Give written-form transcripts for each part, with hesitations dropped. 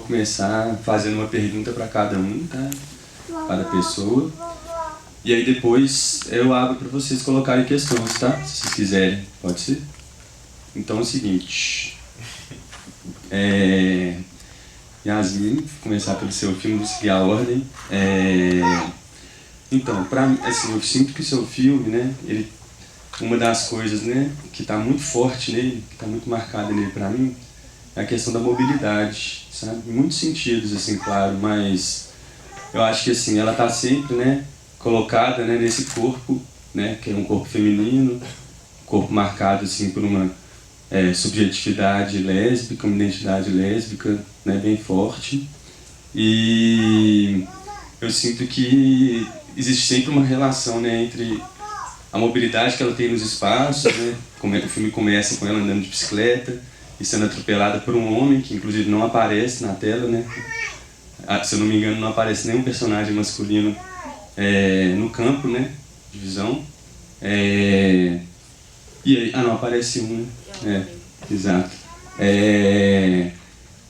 começar fazendo uma pergunta para cada um, tá? Cada pessoa. E aí depois eu abro para vocês colocarem questões, tá? Se vocês quiserem, pode ser? Então é o seguinte. Yasmin, vou começar pelo seu filme, vou seguir a ordem. Então, pra mim, assim, eu sinto que o seu filme, né, ele, uma das coisas, né, que está muito forte nele, que está muito marcada nele para mim, é a questão da mobilidade, sabe? Em muitos sentidos, assim, claro, mas eu acho que, assim, ela está sempre, né, colocada, né, nesse corpo, né, que é um corpo feminino, corpo marcado, assim, por uma subjetividade lésbica, uma identidade lésbica, né, bem forte. E eu sinto que existe sempre uma relação, né, entre a mobilidade que ela tem nos espaços, né, o filme começa com ela andando de bicicleta e sendo atropelada por um homem que inclusive não aparece na tela, né. Se eu não me engano, não aparece nenhum personagem masculino no campo, né, de visão. E aí, não, aparece um, né? Exato.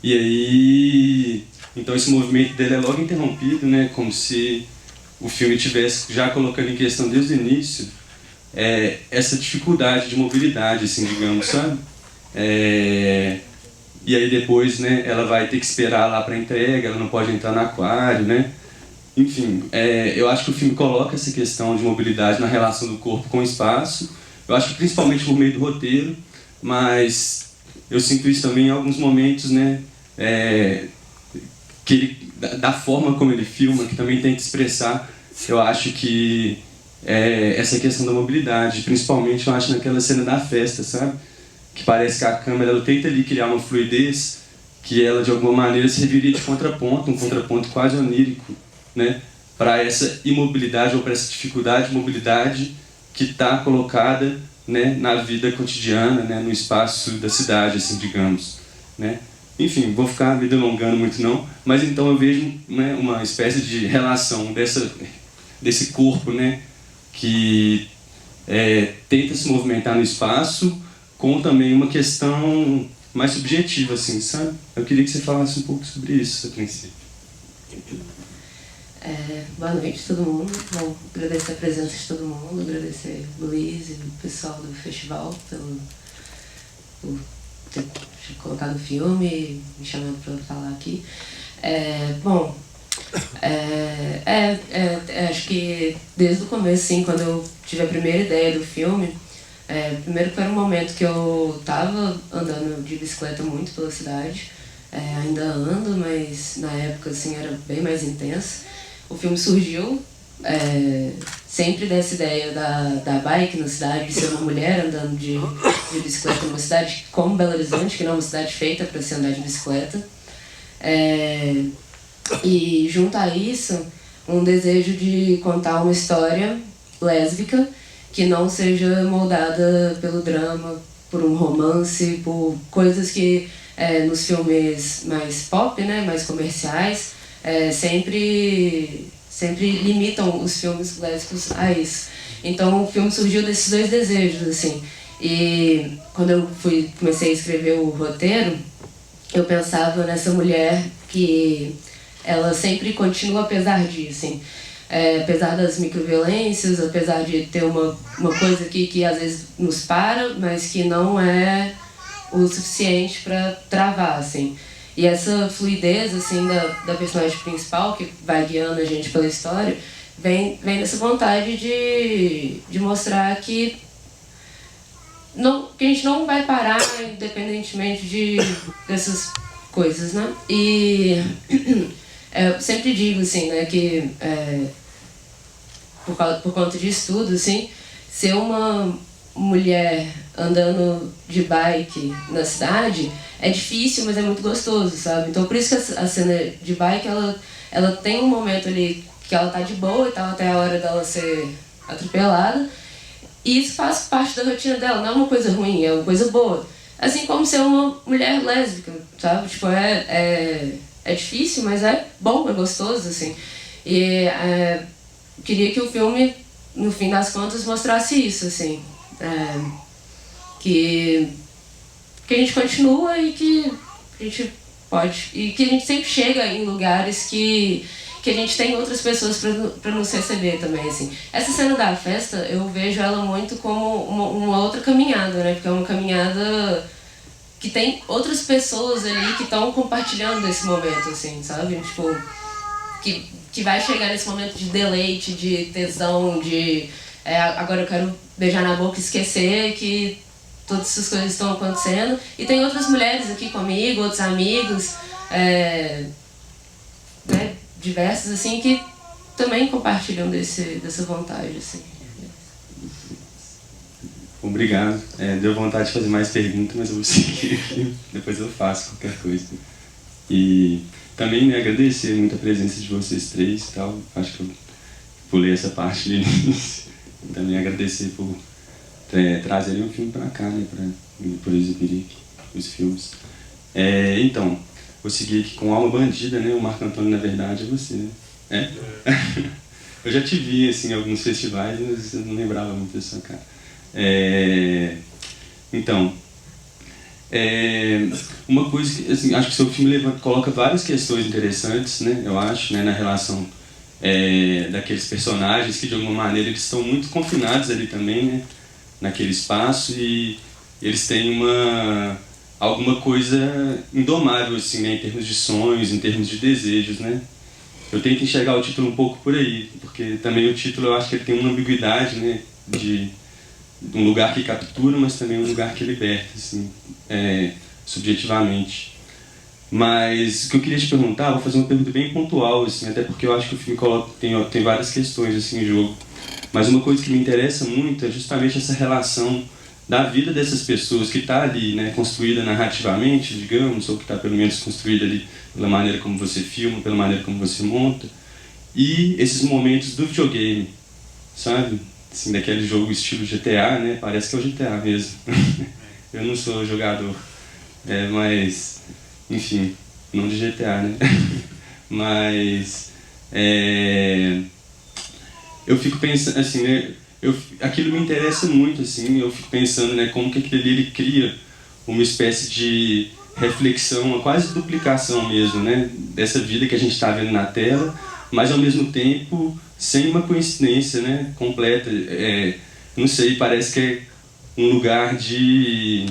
E aí, então esse movimento dele é logo interrompido, né? Como se o filme estivesse já colocando em questão desde o início essa dificuldade de mobilidade, assim, digamos, sabe? E aí depois, né, ela vai ter que esperar lá para entrega, ela não pode entrar no aquário, né? Enfim, eu acho que o filme coloca essa questão de mobilidade na relação do corpo com o espaço. Eu acho que principalmente por meio do roteiro, mas eu sinto isso também em alguns momentos, né, que ele, da forma como ele filma, que também tenta expressar, eu acho que essa questão da mobilidade, principalmente eu acho naquela cena da festa, sabe? Que parece que a câmera ela tenta ali criar uma fluidez que ela de alguma maneira serviria de contraponto, um contraponto quase onírico, né, para essa imobilidade ou para essa dificuldade de mobilidade que está colocada, né, na vida cotidiana, né, no espaço da cidade, assim, digamos, né. Enfim, vou ficar me delongando muito não, mas então eu vejo, né, uma espécie de relação desse corpo, né, que tenta se movimentar no espaço com também uma questão mais subjetiva, assim, sabe? Eu queria que você falasse um pouco sobre isso, a princípio. Boa noite a todo mundo. Bom, agradecer a presença de todo mundo, agradecer o Luiz e o pessoal do festival por ter colocado o filme e me chamando para falar aqui. Acho que desde o começo, assim, quando eu tive a primeira ideia do filme, primeiro que era um momento que eu estava andando de bicicleta muito pela cidade, ainda ando, mas na época assim, era bem mais intenso. O filme surgiu sempre dessa ideia da bike na cidade, de ser uma mulher andando de bicicleta numa cidade como Belo Horizonte, que não é uma cidade feita para se andar de bicicleta. E junto a isso, um desejo de contar uma história lésbica que não seja moldada pelo drama, por um romance, por coisas que nos filmes mais pop, né, mais comerciais, sempre limitam os filmes lésbicos a isso. Então o filme surgiu desses dois desejos, assim. E quando eu comecei a escrever o roteiro, eu pensava nessa mulher que ela sempre continua apesar disso, assim. Apesar das microviolências, apesar de ter uma coisa aqui que às vezes nos para, mas que não é o suficiente para travar, assim. E essa fluidez, assim, da personagem principal, que vai guiando a gente pela história, vem dessa vontade de mostrar que a gente não vai parar independentemente dessas coisas, né? E eu sempre digo, assim, né, que por conta de estudo, assim, ser uma mulher andando de bike na cidade é difícil, mas é muito gostoso, sabe? Então por isso que a cena de bike, ela tem um momento ali que ela tá de boa e tal, até a hora dela ser atropelada, e isso faz parte da rotina dela, não é uma coisa ruim, é uma coisa boa. Assim como ser uma mulher lésbica, sabe? Tipo, é difícil, mas é bom, é gostoso, assim. E queria que o filme, no fim das contas, mostrasse isso, assim. Que a gente continua e que a gente pode. E que a gente sempre chega em lugares que a gente tem outras pessoas para nos receber também, assim. Essa cena da festa, eu vejo ela muito como uma outra caminhada, né? Porque é uma caminhada que tem outras pessoas ali que estão compartilhando esse momento, assim, sabe? Tipo, que vai chegar nesse momento de deleite, de tesão, de agora eu quero beijar na boca e esquecer que todas essas coisas estão acontecendo. E tem outras mulheres aqui comigo, outros amigos, né, diversos, assim, que também compartilham dessa vontade, assim. Obrigado. Deu vontade de fazer mais perguntas, mas eu vou seguir aqui. Depois eu faço qualquer coisa. E também, né, agradecer muito a presença de vocês três e tal. Acho que eu pulei essa parte de início. Também agradecer por trazerem um filme para cá, né, por exibir os filmes. Então, vou seguir aqui com Alma Bandida, né? O Marco Antônio, na verdade, é você, né? Eu já te vi, assim, em alguns festivais, mas eu não lembrava muito da sua cara. Então, uma coisa que, assim, acho que o seu filme coloca várias questões interessantes, né? Eu acho, né, na relação daqueles personagens que, de alguma maneira, eles estão muito confinados ali também, né? Naquele espaço, e eles têm alguma coisa indomável, assim, né, em termos de sonhos, em termos de desejos, né? Eu tento enxergar o título um pouco por aí, porque também o título eu acho que ele tem uma ambiguidade, né, de um lugar que captura, mas também um lugar que liberta, assim, subjetivamente. Mas o que eu queria te perguntar, vou fazer uma pergunta bem pontual, assim, até porque eu acho que o filme tem várias questões assim, em jogo. Mas uma coisa que me interessa muito é justamente essa relação da vida dessas pessoas que está ali, né, construída narrativamente, digamos, ou que está pelo menos construída ali pela maneira como você filma, pela maneira como você monta, e esses momentos do videogame, sabe? Assim, daquele jogo estilo GTA, né? Parece que é o GTA mesmo. Eu não sou jogador, mas, enfim, não de GTA, né? Mas eu fico pensando, assim, né? Aquilo me interessa muito, assim, eu fico pensando, né, como que aquilo ali ele cria uma espécie de reflexão, uma quase duplicação mesmo, né, dessa vida que a gente está vendo na tela, mas ao mesmo tempo sem uma coincidência, né, completa. Não sei, parece que é um lugar de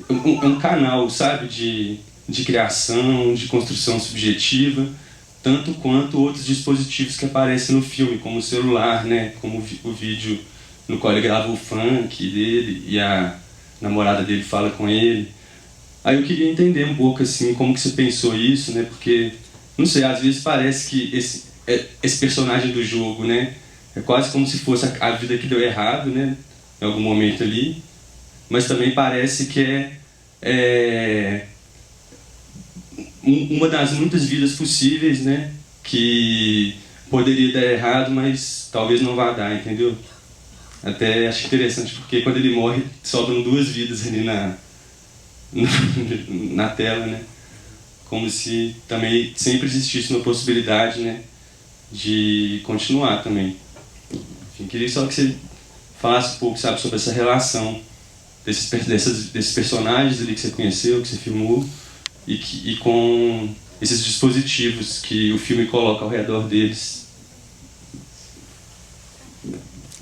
um canal, sabe, de criação, de construção subjetiva, tanto quanto outros dispositivos que aparecem no filme, como o celular, né, como o vídeo no qual ele grava o funk dele e a namorada dele fala com ele. Aí eu queria entender um pouco, assim, como que você pensou isso, né, porque, não sei, às vezes parece que esse personagem do jogo, né, é quase como se fosse a vida que deu errado, né, em algum momento ali, mas também parece que uma das muitas vidas possíveis, né, que poderia dar errado, mas talvez não vá dar, entendeu? Até acho interessante, porque quando ele morre, sobram 2 vidas ali na tela, né? Como se também sempre existisse uma possibilidade, né, de continuar também. Enfim, queria só que você falasse um pouco, sabe, sobre essa relação desses personagens ali que você conheceu, que você filmou, e com esses dispositivos que o filme coloca ao redor deles.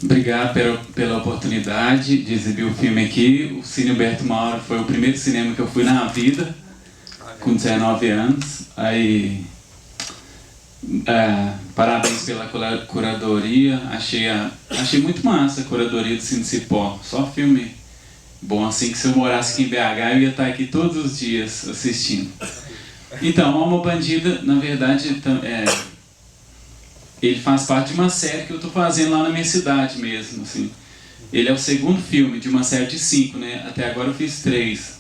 Obrigado pela oportunidade de exibir o filme aqui. O Cine Humberto Mauro foi o primeiro cinema que eu fui na vida, com 19 anos. Aí, parabéns pela curadoria. Achei muito massa a curadoria do Cine Cipó. Só filme bom, assim, que se eu morasse aqui em BH, eu ia estar aqui todos os dias assistindo. Então, Alma Bandida, na verdade, ele faz parte de uma série que eu estou fazendo lá na minha cidade mesmo, assim. Ele é o segundo filme de uma série de 5, né? Até agora eu fiz 3.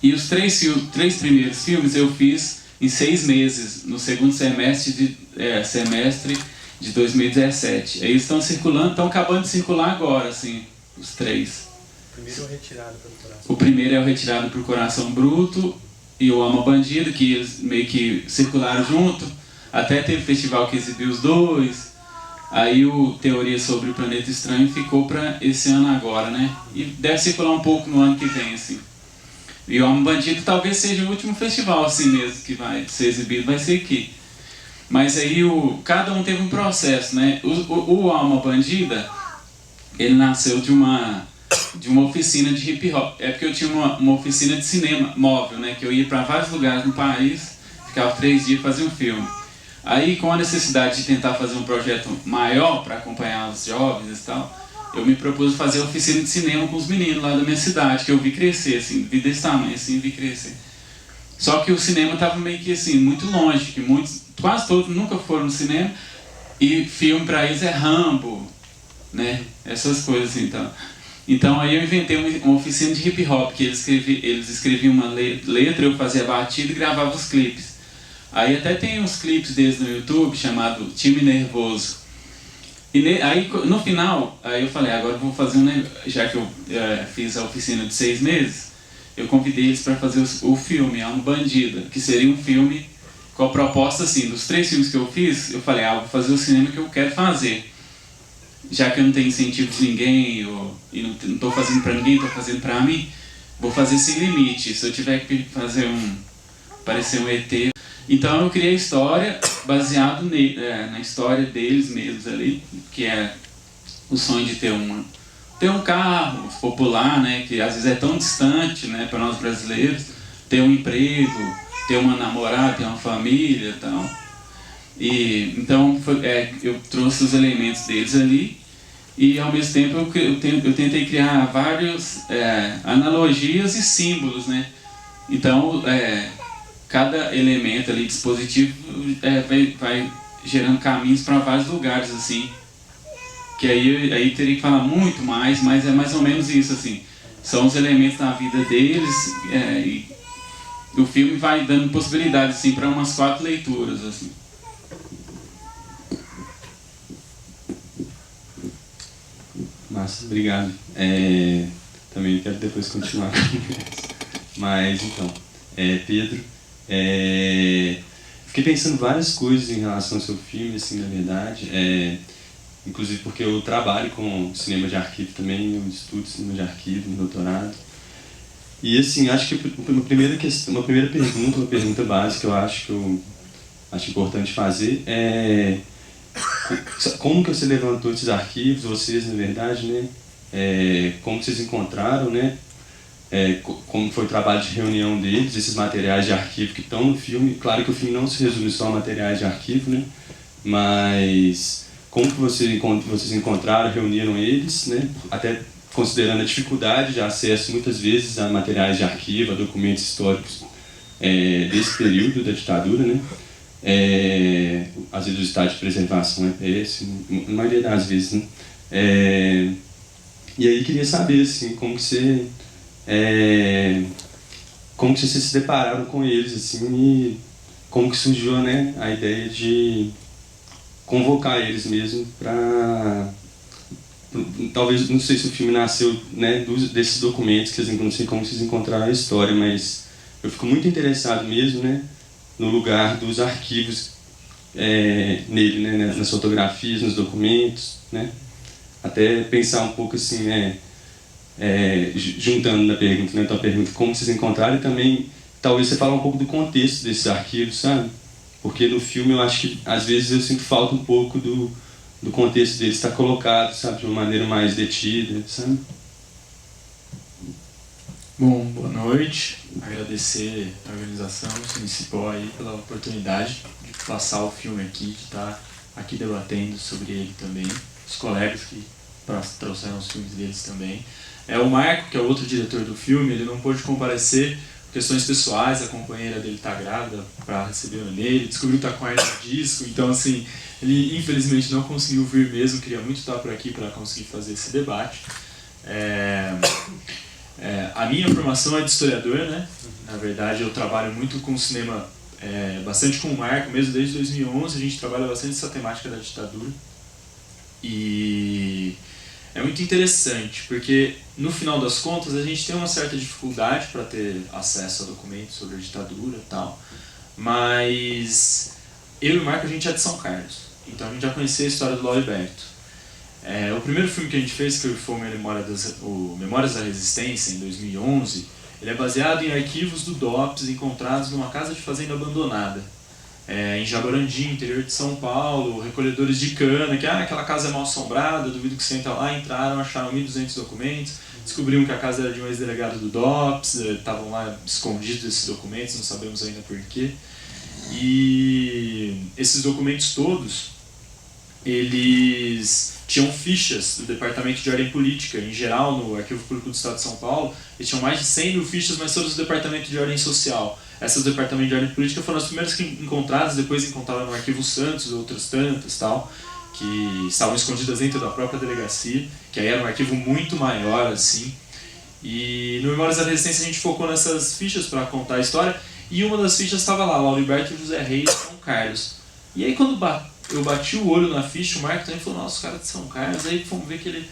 E os 3 primeiros filmes eu fiz em 6 meses, no segundo semestre de 2017. Aí eles estão circulando, estão acabando de circular agora, assim, os 3. O primeiro é o Retirado pelo Coração. O primeiro é o Retirado pelo Coração Bruto e o Alma Bandida, que eles meio que circularam junto. Até teve festival que exibiu os 2. Aí o Teoria sobre o Planeta Estranho ficou para esse ano agora, né? E deve circular um pouco no ano que vem, assim. E o Alma Bandido talvez seja o último festival assim mesmo que vai ser exibido, vai ser aqui. Mas aí cada um teve um processo, né? O Alma Bandida, ele nasceu de uma oficina de hip hop. É porque eu tinha uma oficina de cinema móvel, né? Que eu ia para vários lugares no país, ficava 3 dias e fazia um filme. Aí, com a necessidade de tentar fazer um projeto maior para acompanhar os jovens e tal, eu me propus fazer a oficina de cinema com os meninos lá da minha cidade, que eu vi crescer, assim, vi desse tamanho, assim, vi crescer. Só que o cinema estava meio que assim, muito longe, que quase todos nunca foram no cinema, e filme para eles é Rambo, né? Essas coisas assim, então. Então aí eu inventei uma oficina de hip hop, que eles escreviam uma letra, eu fazia a batida e gravava os clipes. Aí até tem uns clipes deles no YouTube chamado Time Nervoso. E aí no final, aí eu falei, agora eu vou fazer já que eu fiz a oficina de 6 meses, eu convidei eles para fazer o filme Alma Bandida, que seria um filme com a proposta assim, dos 3 filmes que eu fiz, eu falei, vou fazer o cinema que eu quero fazer. Já que eu não tenho incentivo de ninguém, e não estou fazendo para ninguém, estou fazendo para mim, vou fazer sem limite. Se eu tiver que fazer parecer um ET. Então eu criei a história baseado na história deles mesmos ali, que é o sonho de ter um carro popular, né, que às vezes é tão distante, né, para nós brasileiros, ter um emprego, ter uma namorada, ter uma família e tal. E então eu trouxe os elementos deles ali e ao mesmo tempo eu tentei criar várias analogias e símbolos, né? Então cada elemento ali dispositivo vai gerando caminhos para vários lugares assim, que aí teria que falar muito mais, mas é mais ou menos isso assim. São os elementos da vida deles e o filme vai dando possibilidades assim para umas 4 leituras assim. Massa, obrigado. Também quero depois continuar com isso. Mas então, Pedro, fiquei pensando várias coisas em relação ao seu filme, assim, na verdade. Inclusive porque eu trabalho com cinema de arquivo também, eu estudo cinema de arquivo no doutorado. E assim, acho que uma primeira pergunta, uma pergunta básica, eu acho importante fazer como que você levantou esses arquivos, vocês na verdade, né? Como vocês encontraram, né? Como foi o trabalho de reunião deles, esses materiais de arquivo que estão no filme. Claro que o filme não se resume só a materiais de arquivo, né? Mas como que vocês encontraram, reuniram eles, né? Até considerando a dificuldade de acesso muitas vezes a materiais de arquivo, a documentos históricos desse período da ditadura, né? Às vezes o estado de preservação é péssimo, na maioria das vezes, né? E aí queria saber assim, como que vocês se depararam com eles assim, e como que surgiu, né, a ideia de convocar eles mesmo para talvez, não sei se o filme nasceu, né, desses documentos, que não sei como vocês encontraram a história, mas eu fico muito interessado mesmo, né, no lugar dos arquivos nele, né, nas fotografias, nos documentos, né, até pensar um pouco assim, juntando na pergunta, né, tua pergunta, como vocês encontraram, e também talvez você falar um pouco do contexto desses arquivos, sabe, porque no filme eu acho que às vezes eu sinto falta um pouco do contexto deles estar colocado, sabe, de uma maneira mais detida, sabe. Bom, boa noite. Agradecer a organização, o Cinicipó aí pela oportunidade de passar o filme aqui, de estar aqui debatendo sobre ele também. Os colegas que trouxeram os filmes deles também. O Marco, que é o outro diretor do filme, ele não pôde comparecer por questões pessoais, a companheira dele está grávida para receber o neném, descobriu que está com hernia de disco, então assim, ele infelizmente não conseguiu vir mesmo, queria muito estar por aqui para conseguir fazer esse debate. A minha formação é de historiador, né? Na verdade, eu trabalho muito com cinema, bastante com o Marco, mesmo desde 2011, a gente trabalha bastante essa temática da ditadura. E é muito interessante, porque no final das contas a gente tem uma certa dificuldade para ter acesso a documentos sobre a ditadura e tal, mas eu e o Marco a gente é de São Carlos, então a gente já conhecia a história do Lauriberto. O primeiro filme que a gente fez, que foi o Memórias da Resistência, em 2011, Ele é baseado em arquivos do DOPS encontrados numa casa de fazenda abandonada, em Jaborandi, interior de São Paulo, recolhedores de cana, que aquela casa é mal assombrada, duvido que você entra lá, entraram, acharam 1.200 documentos, descobriram que a casa era de um ex-delegado do DOPS, estavam lá escondidos esses documentos, não sabemos ainda porquê. E esses documentos todos, eles tinham fichas do Departamento de Ordem Política, em geral no Arquivo Público do Estado de São Paulo, eles tinham mais de 100 mil fichas, mas todos do Departamento de Ordem Social. Essas do Departamento de Ordem Política foram as primeiras que encontradas, depois encontraram no Arquivo Santos, outras tantas, tal, que estavam escondidas dentro da própria delegacia, que aí era um arquivo muito maior, assim. E no Memórias da Resistência a gente focou nessas fichas para contar a história, e uma das fichas estava lá, Lauriberto José Reis São Carlos. E aí quando eu bati o olho na ficha, o Marco também falou, nossa, o cara de São Carlos, aí fomos ver que ele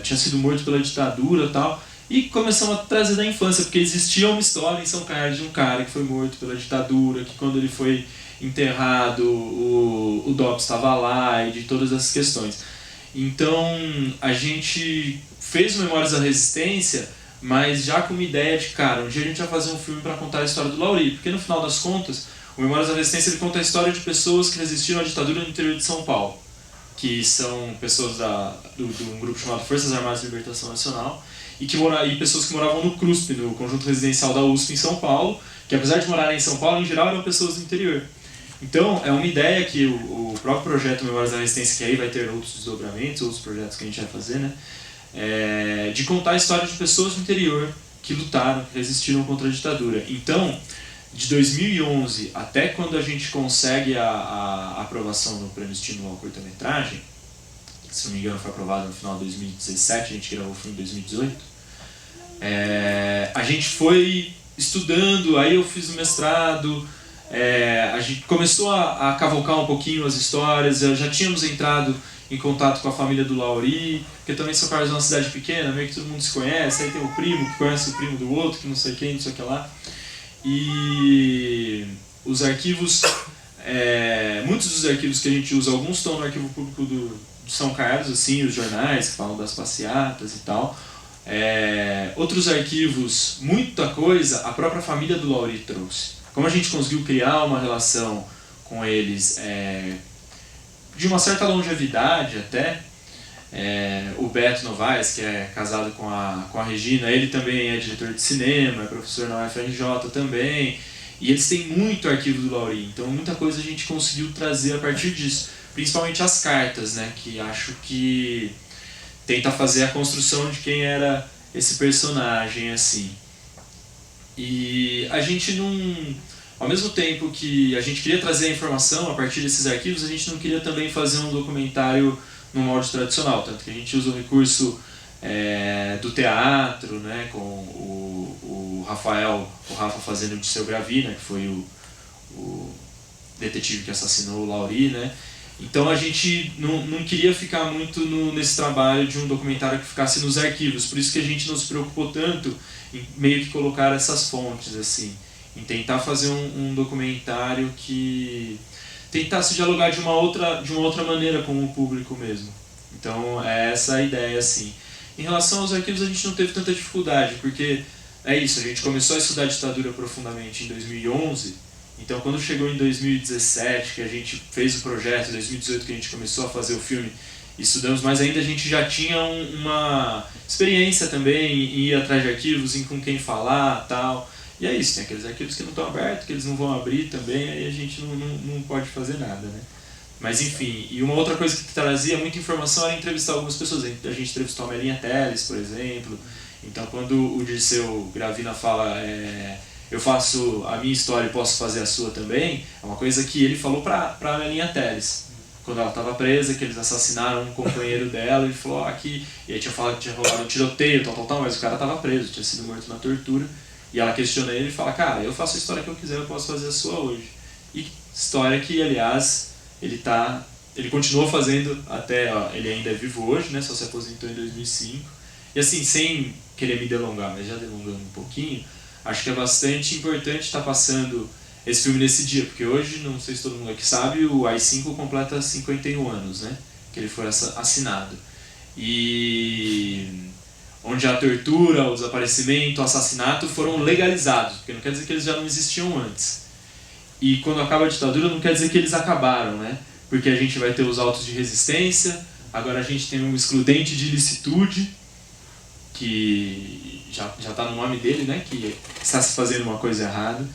tinha sido morto pela ditadura e tal. E começamos a trazer da infância, porque existia uma história em São Carlos de um cara que foi morto pela ditadura, que quando ele foi enterrado, o DOPS estava lá, e de todas essas questões. Então, a gente fez o Memórias da Resistência, mas já com uma ideia de, cara, um dia a gente vai fazer um filme para contar a história do Lauri, porque no final das contas, o Memórias da Resistência ele conta a história de pessoas que resistiram à ditadura no interior de São Paulo, que são pessoas de um grupo chamado Forças Armadas de Libertação Nacional, e pessoas que moravam no CRUSP, no Conjunto Residencial da USP em São Paulo, que apesar de morarem em São Paulo, em geral eram pessoas do interior. Então, é uma ideia que o próprio projeto Memórias da Resistência, que aí vai ter outros desdobramentos, outros projetos que a gente vai fazer, né? De contar a história de pessoas do interior que lutaram, que resistiram contra a ditadura. Então, de 2011 até quando a gente consegue a aprovação no Prêmio Estímulo ao Curta-Metragem, se não me engano foi aprovado no final de 2017, a gente gravou o filme em 2018, a gente foi estudando, aí eu fiz o mestrado, a gente começou a cavocar um pouquinho as histórias, já tínhamos entrado em contato com a família do Lauri, porque também São Carlos é uma cidade pequena, meio que todo mundo se conhece, aí tem o primo que conhece o primo do outro, que não sei quem, não sei o que lá. E os arquivos, muitos dos arquivos que a gente usa, alguns estão no Arquivo Público de São Carlos, assim, os jornais que falam das passeatas e tal. Outros arquivos, muita coisa, a própria família do Lauri trouxe. Como a gente conseguiu criar uma relação com eles de uma certa longevidade até, o Beto Novaes, que é casado com a Regina, ele também é diretor de cinema, é professor na UFRJ também, e eles têm muito arquivo do Lauri, então muita coisa a gente conseguiu trazer a partir disso, principalmente as cartas, né, que acho que tenta fazer a construção de quem era esse personagem, assim. E a gente não... Ao mesmo tempo que a gente queria trazer a informação a partir desses arquivos, a gente não queria também fazer um documentário no molde tradicional, tanto que a gente usa o recurso do teatro, né, com o Rafa fazendo o Disseu Gravina, que foi o detetive que assassinou o Lauri, né. Então a gente não queria ficar muito nesse trabalho de um documentário que ficasse nos arquivos, por isso que a gente não se preocupou tanto em meio que colocar essas fontes, assim, em tentar fazer um documentário que tentasse dialogar de uma outra maneira com o público mesmo. Então é essa a ideia, assim. Em relação aos arquivos a gente não teve tanta dificuldade, porque é isso, a gente começou a estudar a ditadura profundamente em 2011, então quando chegou em 2017, que a gente fez o projeto, em 2018 que a gente começou a fazer o filme, estudamos, mas ainda a gente já tinha uma experiência também em ir atrás de arquivos, em com quem falar, tal. E é isso, tem aqueles arquivos que não estão abertos, que eles não vão abrir também, aí a gente não pode fazer nada, né? Mas enfim, e uma outra coisa que trazia muita informação era entrevistar algumas pessoas. A gente entrevistou a Melinha Teles, por exemplo. Então quando o Dirceu Gravina fala eu faço a minha história e posso fazer a sua também, é uma coisa que ele falou pra Melinha Teles. Quando ela estava presa, que eles assassinaram um companheiro dela, ele falou e aí tinha falado que tinha rolado um tiroteio, tal, mas o cara estava preso, tinha sido morto na tortura. E ela questiona ele e fala, cara, eu faço a história que eu quiser, eu posso fazer a sua hoje. E história que, aliás, ele continuou fazendo até, ele ainda é vivo hoje, né, só se aposentou em 2005. E assim, sem querer me delongar, mas já delongando um pouquinho, acho que é bastante importante estar passando esse filme nesse dia, porque hoje, não sei se todo mundo aqui sabe, o AI-5 completa 51 anos, né, que ele foi assinado. E onde a tortura, o desaparecimento, o assassinato foram legalizados, porque não quer dizer que eles já não existiam antes. E quando acaba a ditadura não quer dizer que eles acabaram, né? Porque a gente vai ter os autos de resistência, agora a gente tem um excludente de ilicitude, que já está no nome dele, né? Que está se fazendo uma coisa errada.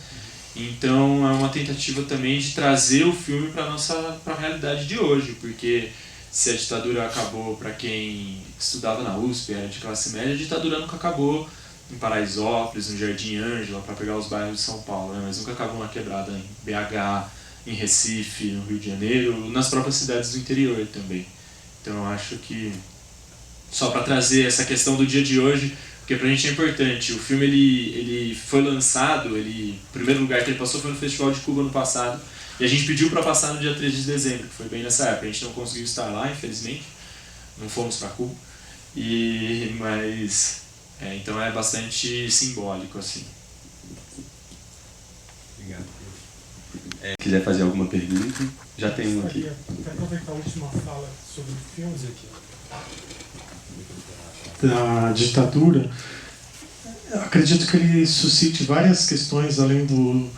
Então é uma tentativa também de trazer o filme para a realidade de hoje, porque se a ditadura acabou para quem estudava na USP, era de classe média, a ditadura nunca acabou em Paraisópolis, no Jardim Ângela, para pegar os bairros de São Paulo, né? Mas nunca acabou na quebrada em BH, em Recife, no Rio de Janeiro, nas próprias cidades do interior também. Então eu acho que, só para trazer essa questão do dia de hoje, porque pra gente é importante, o filme ele foi lançado, o primeiro lugar que ele passou foi no Festival de Cuba no passado, e a gente pediu para passar no dia 3 de dezembro, que foi bem nessa época. A gente não conseguiu estar lá, infelizmente, não fomos para Cuba, mas então é bastante simbólico, assim. Obrigado. Quiser fazer alguma pergunta, já tem uma aqui. Quero aproveitar a última fala sobre filmes aqui. Da ditadura, acredito que ele suscite várias questões além do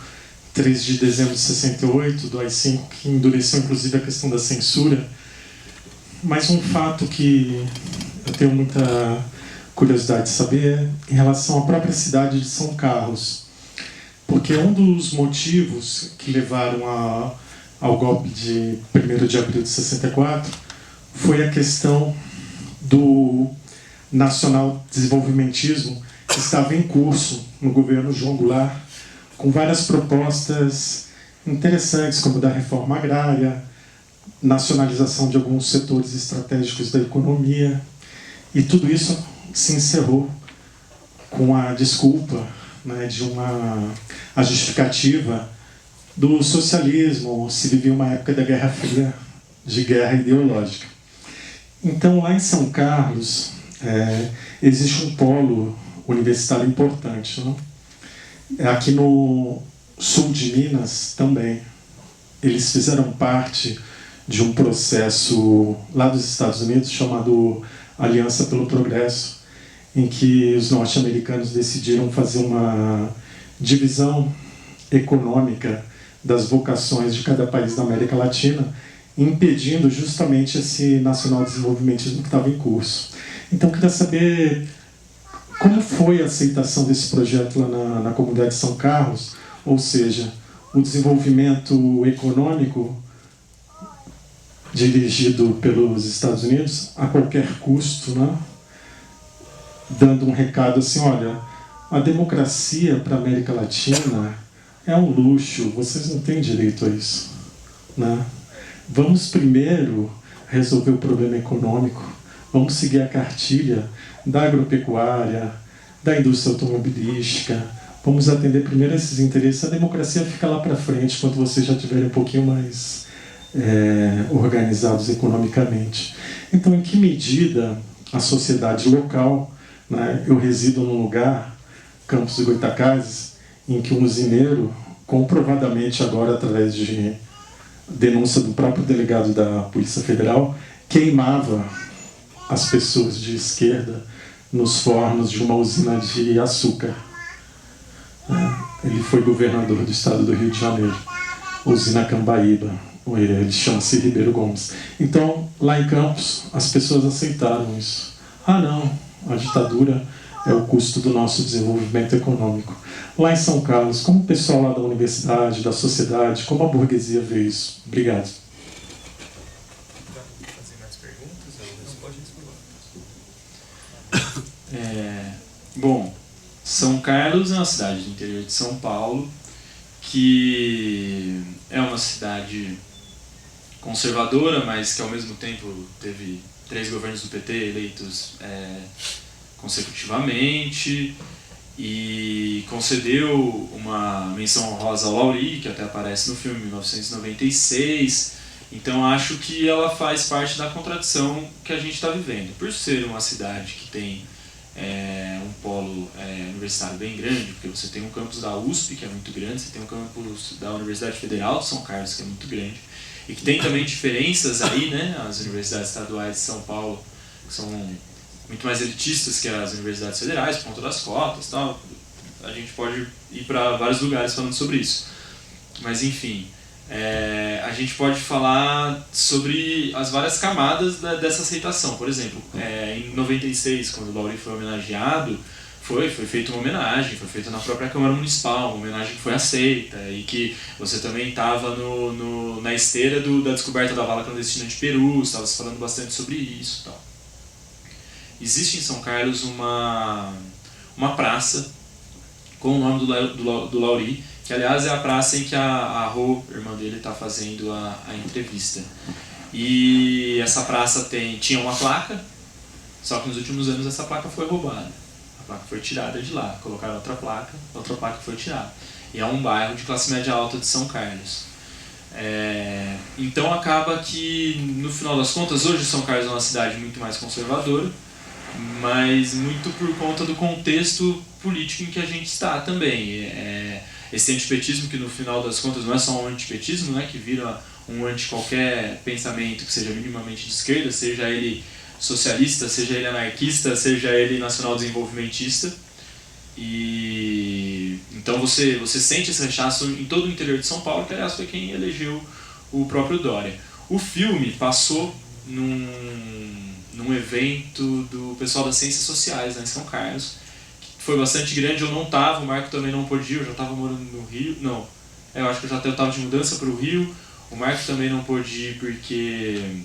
3 de dezembro de 68, do AI-5, que endureceu inclusive a questão da censura. Mas um fato que eu tenho muita curiosidade de saber é em relação à própria cidade de São Carlos. Porque um dos motivos que levaram ao golpe de 1º de abril de 64 foi a questão do nacional desenvolvimentismo que estava em curso no governo João Goulart, com várias propostas interessantes, como da reforma agrária, nacionalização de alguns setores estratégicos da economia, e tudo isso se encerrou com a desculpa, né, a justificativa do socialismo. Se vivia uma época da Guerra Fria, de guerra ideológica. Então, lá em São Carlos, existe um polo universitário importante, né? Aqui no sul de Minas também. Eles fizeram parte de um processo lá dos Estados Unidos chamado Aliança pelo Progresso, em que os norte-americanos decidiram fazer uma divisão econômica das vocações de cada país da América Latina, impedindo justamente esse nacional desenvolvimentismo que estava em curso. Então, eu queria saber como foi a aceitação desse projeto lá na comunidade de São Carlos, ou seja, o desenvolvimento econômico dirigido pelos Estados Unidos a qualquer custo, né? Dando um recado assim, olha, a democracia para a América Latina é um luxo, vocês não têm direito a isso, né? Vamos primeiro resolver o problema econômico, vamos seguir a cartilha da agropecuária, da indústria automobilística, vamos atender primeiro esses interesses, a democracia fica lá para frente, quando vocês já estiverem um pouquinho mais organizados economicamente. Então, em que medida a sociedade local, né, eu resido num lugar, Campos do Goytacazes, em que um usineiro, comprovadamente agora através de denúncia do próprio delegado da Polícia Federal, queimava as pessoas de esquerda nos fornos de uma usina de açúcar. Ele foi governador do estado do Rio de Janeiro, usina Cambaíba, ele chama-se Ribeiro Gomes. Então, lá em Campos, as pessoas aceitaram isso. Ah, não, a ditadura é o custo do nosso desenvolvimento econômico. Lá em São Carlos, como o pessoal lá da universidade, da sociedade, como a burguesia vê isso? Obrigado. Fazer mais perguntas? Não pode responder. Bom, São Carlos é uma cidade do interior de São Paulo, que é uma cidade conservadora, mas que ao mesmo tempo teve 3 governos do PT eleitos consecutivamente, e concedeu uma menção honrosa ao Lauri, que até aparece no filme, em 1996. Então acho que ela faz parte da contradição que a gente está vivendo. Por ser uma cidade que tem um polo universitário bem grande, porque você tem um campus da USP, que é muito grande, você tem um campus da Universidade Federal de São Carlos, que é muito grande, e que tem também diferenças aí, né? As universidades estaduais de São Paulo, que são muito mais elitistas que as universidades federais, por conta das cotas e tal. A gente pode ir para vários lugares falando sobre isso. Mas, enfim, a gente pode falar sobre as várias camadas dessa aceitação. Por exemplo, em 96, quando o Laury foi homenageado, foi feita uma homenagem, foi feita na própria Câmara Municipal, uma homenagem que foi aceita, e que você também estava na esteira da descoberta da vala clandestina de Peru, estava se falando bastante sobre isso e tal. Existe em São Carlos uma praça com o nome do Laury, que aliás é a praça em que a Rô, irmã dele, está fazendo a entrevista. E essa praça tinha uma placa, só que nos últimos anos essa placa foi roubada. A placa foi tirada de lá, colocaram outra placa foi tirada. E é um bairro de classe média alta de São Carlos. Então acaba que, no final das contas, hoje São Carlos é uma cidade muito mais conservadora, mas muito por conta do contexto político em que a gente está também. Esse antipetismo, que no final das contas não é só um antipetismo, né, que vira um anti qualquer pensamento que seja minimamente de esquerda, seja ele socialista, seja ele anarquista, seja ele nacional-desenvolvimentista. E então você sente esse rechaço em todo o interior de São Paulo, que aliás foi quem elegeu o próprio Dória. O filme passou num evento do pessoal das Ciências Sociais, né, em São Carlos, que foi bastante grande. Eu não estava, o Marco também não pôde ir, eu já estava morando no Rio, eu acho que eu já estava de mudança para o Rio. O Marco também não pôde ir porque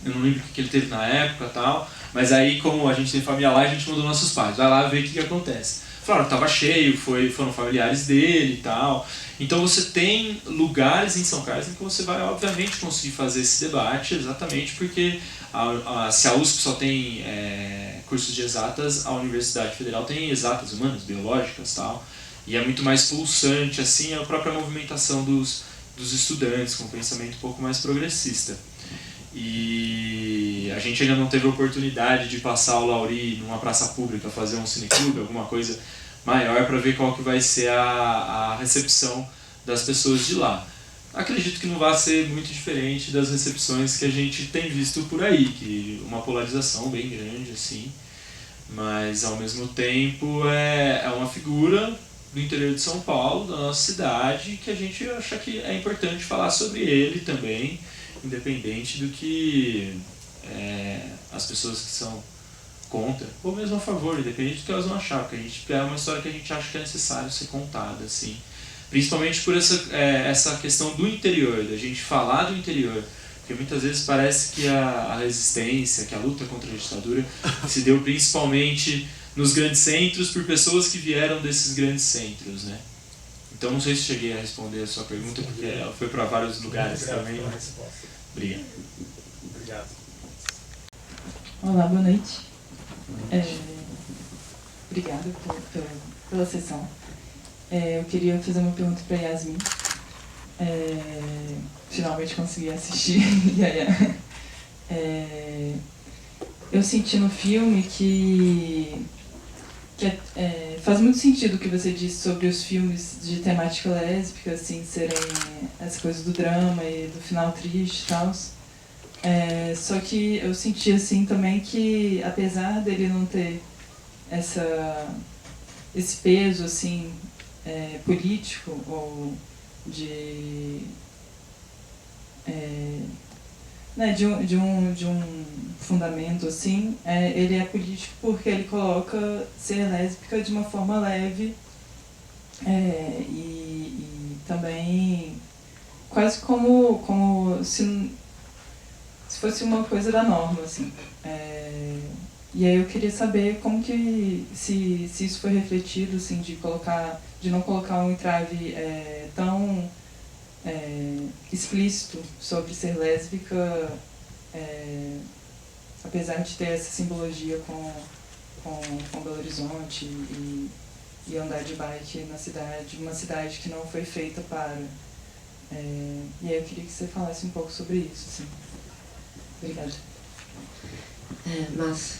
eu não lembro o que ele teve na época e tal, mas aí, como a gente tem família lá, a gente mandou nossos pais, vai lá ver o que acontece. Falaram que estava cheio, foram familiares dele e tal. Então você tem lugares em São Carlos em que você vai, obviamente, conseguir fazer esse debate, exatamente porque se a USP só tem cursos de exatas, a Universidade Federal tem exatas, humanas, biológicas e tal, e é muito mais pulsante, assim, a própria movimentação dos estudantes, com um pensamento um pouco mais progressista. E a gente ainda não teve a oportunidade de passar o Laury numa praça pública, fazer um cineclube, alguma coisa maior, para ver qual que vai ser a recepção das pessoas de lá. Acredito que não vai ser muito diferente das recepções que a gente tem visto por aí, que uma polarização bem grande, assim, mas ao mesmo tempo é uma figura do interior de São Paulo, da nossa cidade, que a gente acha que é importante falar sobre ele também, independente do que as pessoas que são contra, ou mesmo a favor, independente do que elas vão achar, porque é uma história que a gente acha que é necessário ser contada, assim. Principalmente por essa questão do interior, da gente falar do interior, porque muitas vezes parece que a resistência, que a luta contra a ditadura se deu principalmente nos grandes centros por pessoas que vieram desses grandes centros, né? Então não sei se cheguei a responder a sua pergunta, porque ela foi para vários lugares também. Obrigado. Obrigado. Olá, boa noite. Obrigada pela sessão. Eu queria fazer uma pergunta para Yasmin. Finalmente consegui assistir. Eu senti no filme que faz muito sentido o que você disse sobre os filmes de temática lésbica, assim, serem as coisas do drama e do final triste e tal. Só que eu senti assim também que, apesar dele não ter esse peso assim político ou de um fundamento assim, ele é político porque ele coloca ser lésbica de uma forma leve e também quase como se fosse uma coisa da norma, assim. E aí eu queria saber como que, se isso foi refletido, assim, de não colocar um entrave tão explícito sobre ser lésbica, apesar de ter essa simbologia com Belo Horizonte e andar de bike na cidade, uma cidade que não foi feita para. E aí eu queria que você falasse um pouco sobre isso, assim. Obrigada. Massa.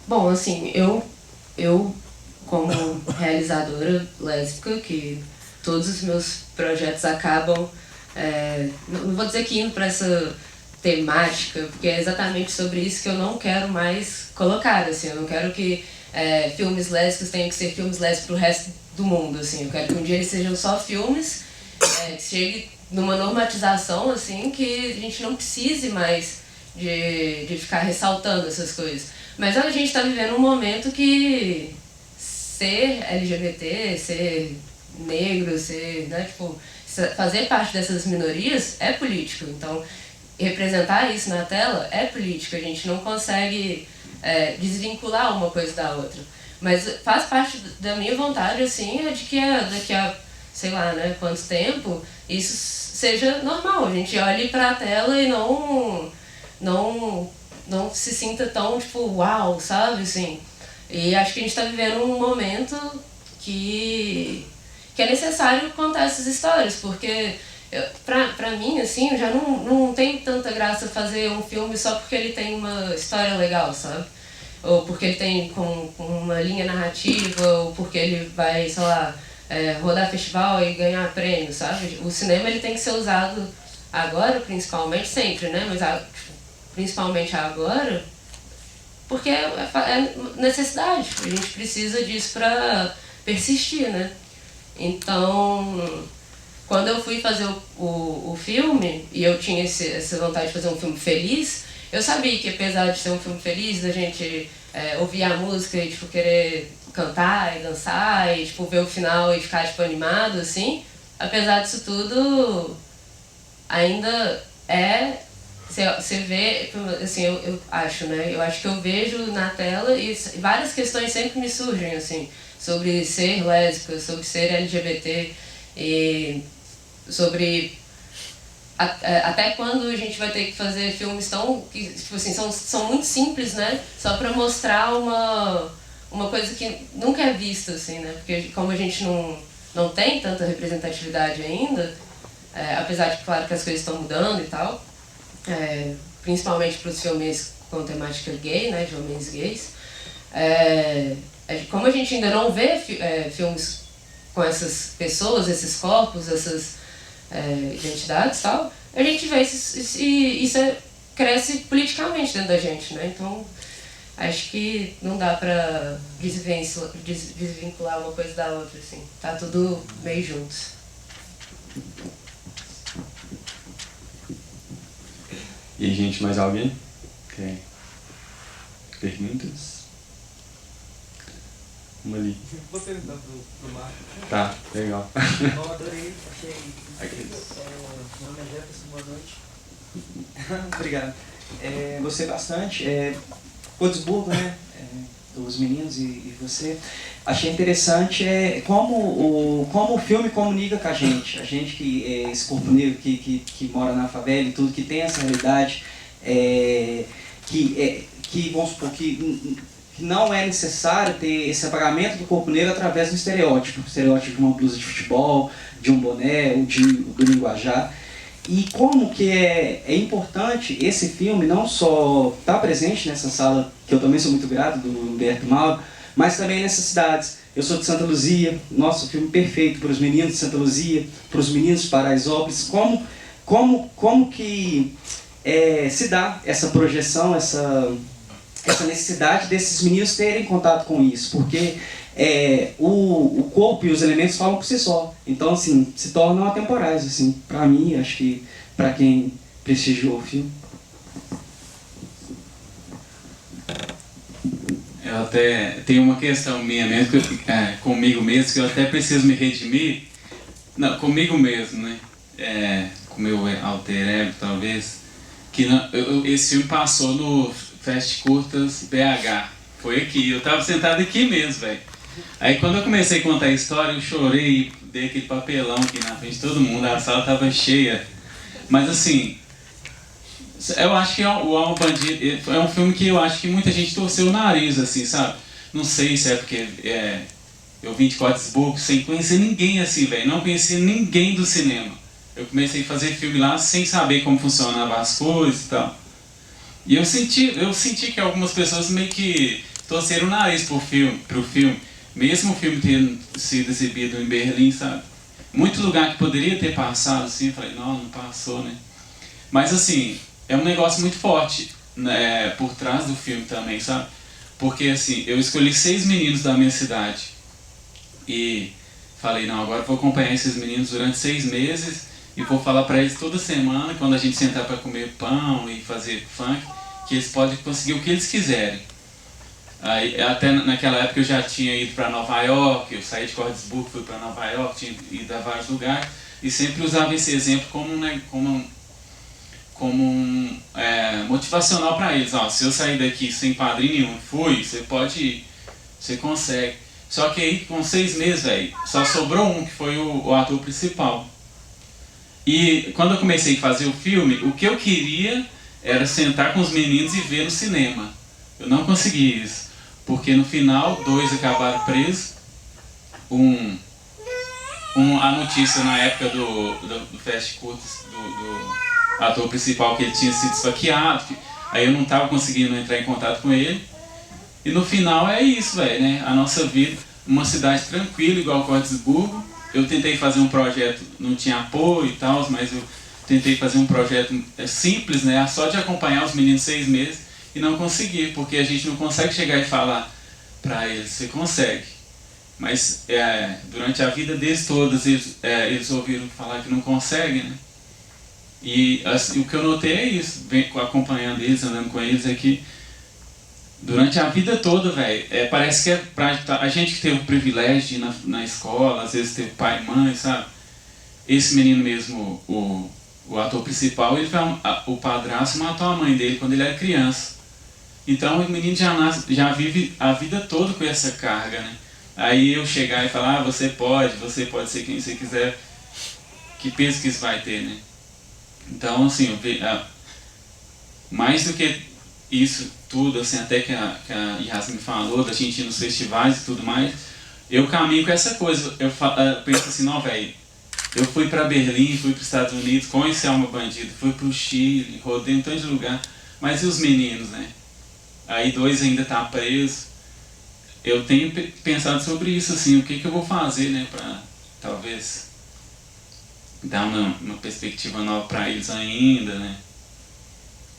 Bom, assim, eu como realizadora lésbica, que todos os meus projetos acabam, não vou dizer que indo para temática, porque é exatamente sobre isso que eu não quero mais colocar, assim, eu não quero que filmes lésbicos tenham que ser filmes lésbicos pro resto do mundo, assim, eu quero que um dia eles sejam só filmes, que chegue numa normatização, assim, que a gente não precise mais de ficar ressaltando essas coisas. Mas a gente está vivendo um momento que ser LGBT, ser negro, ser, né, tipo, fazer parte dessas minorias é político. Então, representar isso na tela é político. A gente não consegue desvincular uma coisa da outra. Mas faz parte da minha vontade, assim, de que daqui a, sei lá, né, quanto tempo, isso seja normal. A gente olhe para a tela e não se sinta tão, tipo, uau, sabe, assim. E acho que a gente está vivendo um momento que é necessário contar essas histórias, porque pra mim, assim, já não tem tanta graça fazer um filme só porque ele tem uma história legal, sabe? Ou porque ele tem com uma linha narrativa, ou porque ele vai, sei lá, rodar festival e ganhar prêmio, sabe? O cinema ele tem que ser usado agora, principalmente, sempre, né? Mas principalmente agora, porque é necessidade. A gente precisa disso para persistir, né? Então, quando eu fui fazer o filme, e eu tinha essa vontade de fazer um filme feliz, eu sabia que apesar de ser um filme feliz, da gente ouvir a música e tipo, querer cantar e dançar, e tipo, ver o final e ficar tipo, animado, assim, apesar disso tudo, ainda você vê, assim, eu acho, né? Eu acho que eu vejo na tela e várias questões sempre me surgem, assim, sobre ser lésbica, sobre ser LGBT e sobre até quando a gente vai ter que fazer filmes que tipo assim, são muito simples, né? Só para mostrar uma coisa que nunca é vista, assim, né? Porque como a gente não tem tanta representatividade ainda, apesar de, claro, que as coisas estão mudando e tal, principalmente para os filmes com temática gay, né, de homens gays, como a gente ainda não vê filmes com essas pessoas, esses corpos, essas identidades e tal, a gente vê isso cresce politicamente dentro da gente, né? Então, acho que não dá para desvincular uma coisa da outra, assim. Tá tudo meio junto. E aí, gente, mais alguém? Quer perguntas? Uma ali. Vou perguntar pro Marco. Tá, legal. Eu adorei, achei. Agradeço. Meu nome é Jefferson, boa noite. Obrigado. Gostei bastante. Putzburgo, né? Os meninos e você. Achei interessante como o filme comunica com a gente que é esse corpo negro que mora na favela e tudo, que tem essa realidade, que vamos supor que não é necessário ter esse apagamento do corpo negro através do estereótipo de uma blusa de futebol, de um boné ou do linguajar. E como que é importante esse filme não só estar presente nessa sala, que eu também sou muito grato, do Humberto Mauro, mas também nessas cidades. Eu sou de Santa Luzia, nosso filme perfeito para os meninos de Santa Luzia, para os meninos de Paraisópolis. Como que se dá essa projeção, essa necessidade desses meninos terem contato com isso? Porque o corpo e os elementos falam por si só. Então, assim, se tornam atemporais, assim, para mim, acho que para quem prestigiou o filme. Eu até tenho uma questão minha mesmo, comigo mesmo, que eu até preciso me redimir. Não, comigo mesmo, né? Com meu alter ego, talvez. Que esse filme passou no Fest Curtas BH. Foi aqui, eu tava sentado aqui mesmo, velho. Aí quando eu comecei a contar a história, eu chorei, dei aquele papelão aqui na frente de todo mundo, a sala tava cheia. Mas assim, eu acho que o Alma Bandida é um filme que eu acho que muita gente torceu o nariz, assim, sabe? Não sei se é porque eu vim de Cotisburgo sem conhecer ninguém assim, velho. Não conhecia ninguém do cinema. Eu comecei a fazer filme lá sem saber como funcionavam as coisas e tal. E eu senti que algumas pessoas meio que torceram o nariz pro filme. Mesmo o filme tendo sido exibido em Berlim, sabe? Muito lugar que poderia ter passado, assim, eu falei, não passou, né? Mas assim, é um negócio muito forte, né, por trás do filme também, sabe? Porque assim, eu escolhi 6 meninos da minha cidade e falei, não, agora eu vou acompanhar esses meninos durante 6 meses e vou falar para eles toda semana, quando a gente sentar para comer pão e fazer funk, que eles podem conseguir o que eles quiserem. Aí, até naquela época eu já tinha ido para Nova York, eu saí de Cordesburgo, fui para Nova York, tinha ido a vários lugares, e sempre usava esse exemplo como, né, motivacional para eles. Ó, se eu sair daqui sem padrinho nenhum, fui, você pode ir, você consegue. Só que aí com 6 meses, velho, só sobrou um, que foi o ator principal. E quando eu comecei a fazer o filme, o que eu queria era sentar com os meninos e ver no cinema. Eu não consegui isso, porque no final 2 acabaram presos. A notícia na época do Fast Curtis, do ator principal, que ele tinha sido esfaqueado, aí eu não estava conseguindo entrar em contato com ele. E no final é isso, velho, né? A nossa vida, uma cidade tranquila, igual Cordesburgo. Eu tentei fazer um projeto, não tinha apoio e tal, mas eu tentei fazer um projeto simples, né? Só de acompanhar os meninos 6 meses e não consegui, porque a gente não consegue chegar e falar para eles, você consegue. Mas durante a vida deles todas, eles ouviram falar que não conseguem, né? E assim, o que eu notei é isso, acompanhando eles, andando com eles, é que durante a vida toda, velho, parece que a gente que teve o privilégio de ir na escola, às vezes teve pai e mãe, sabe? Esse menino mesmo, o ator principal, o padrasto matou a mãe dele quando ele era criança. Então o menino já vive a vida toda com essa carga, né? Aí eu chegar e falar, você pode ser quem você quiser, que peso que isso vai ter, né? Então, assim, mais do que isso tudo, assim, até que a Yasmin falou, da gente ir nos festivais e tudo mais, eu caminho com essa coisa. Eu penso assim, não, velho, eu fui para Berlim, fui para os Estados Unidos, conheci a Alma Bandido, fui para o Chile, rodei um tanto de lugar, mas e os meninos, né? Aí 2 ainda tá presos. Eu tenho pensado sobre isso, assim, o que eu vou fazer, né, para talvez dar uma perspectiva nova para eles ainda, né?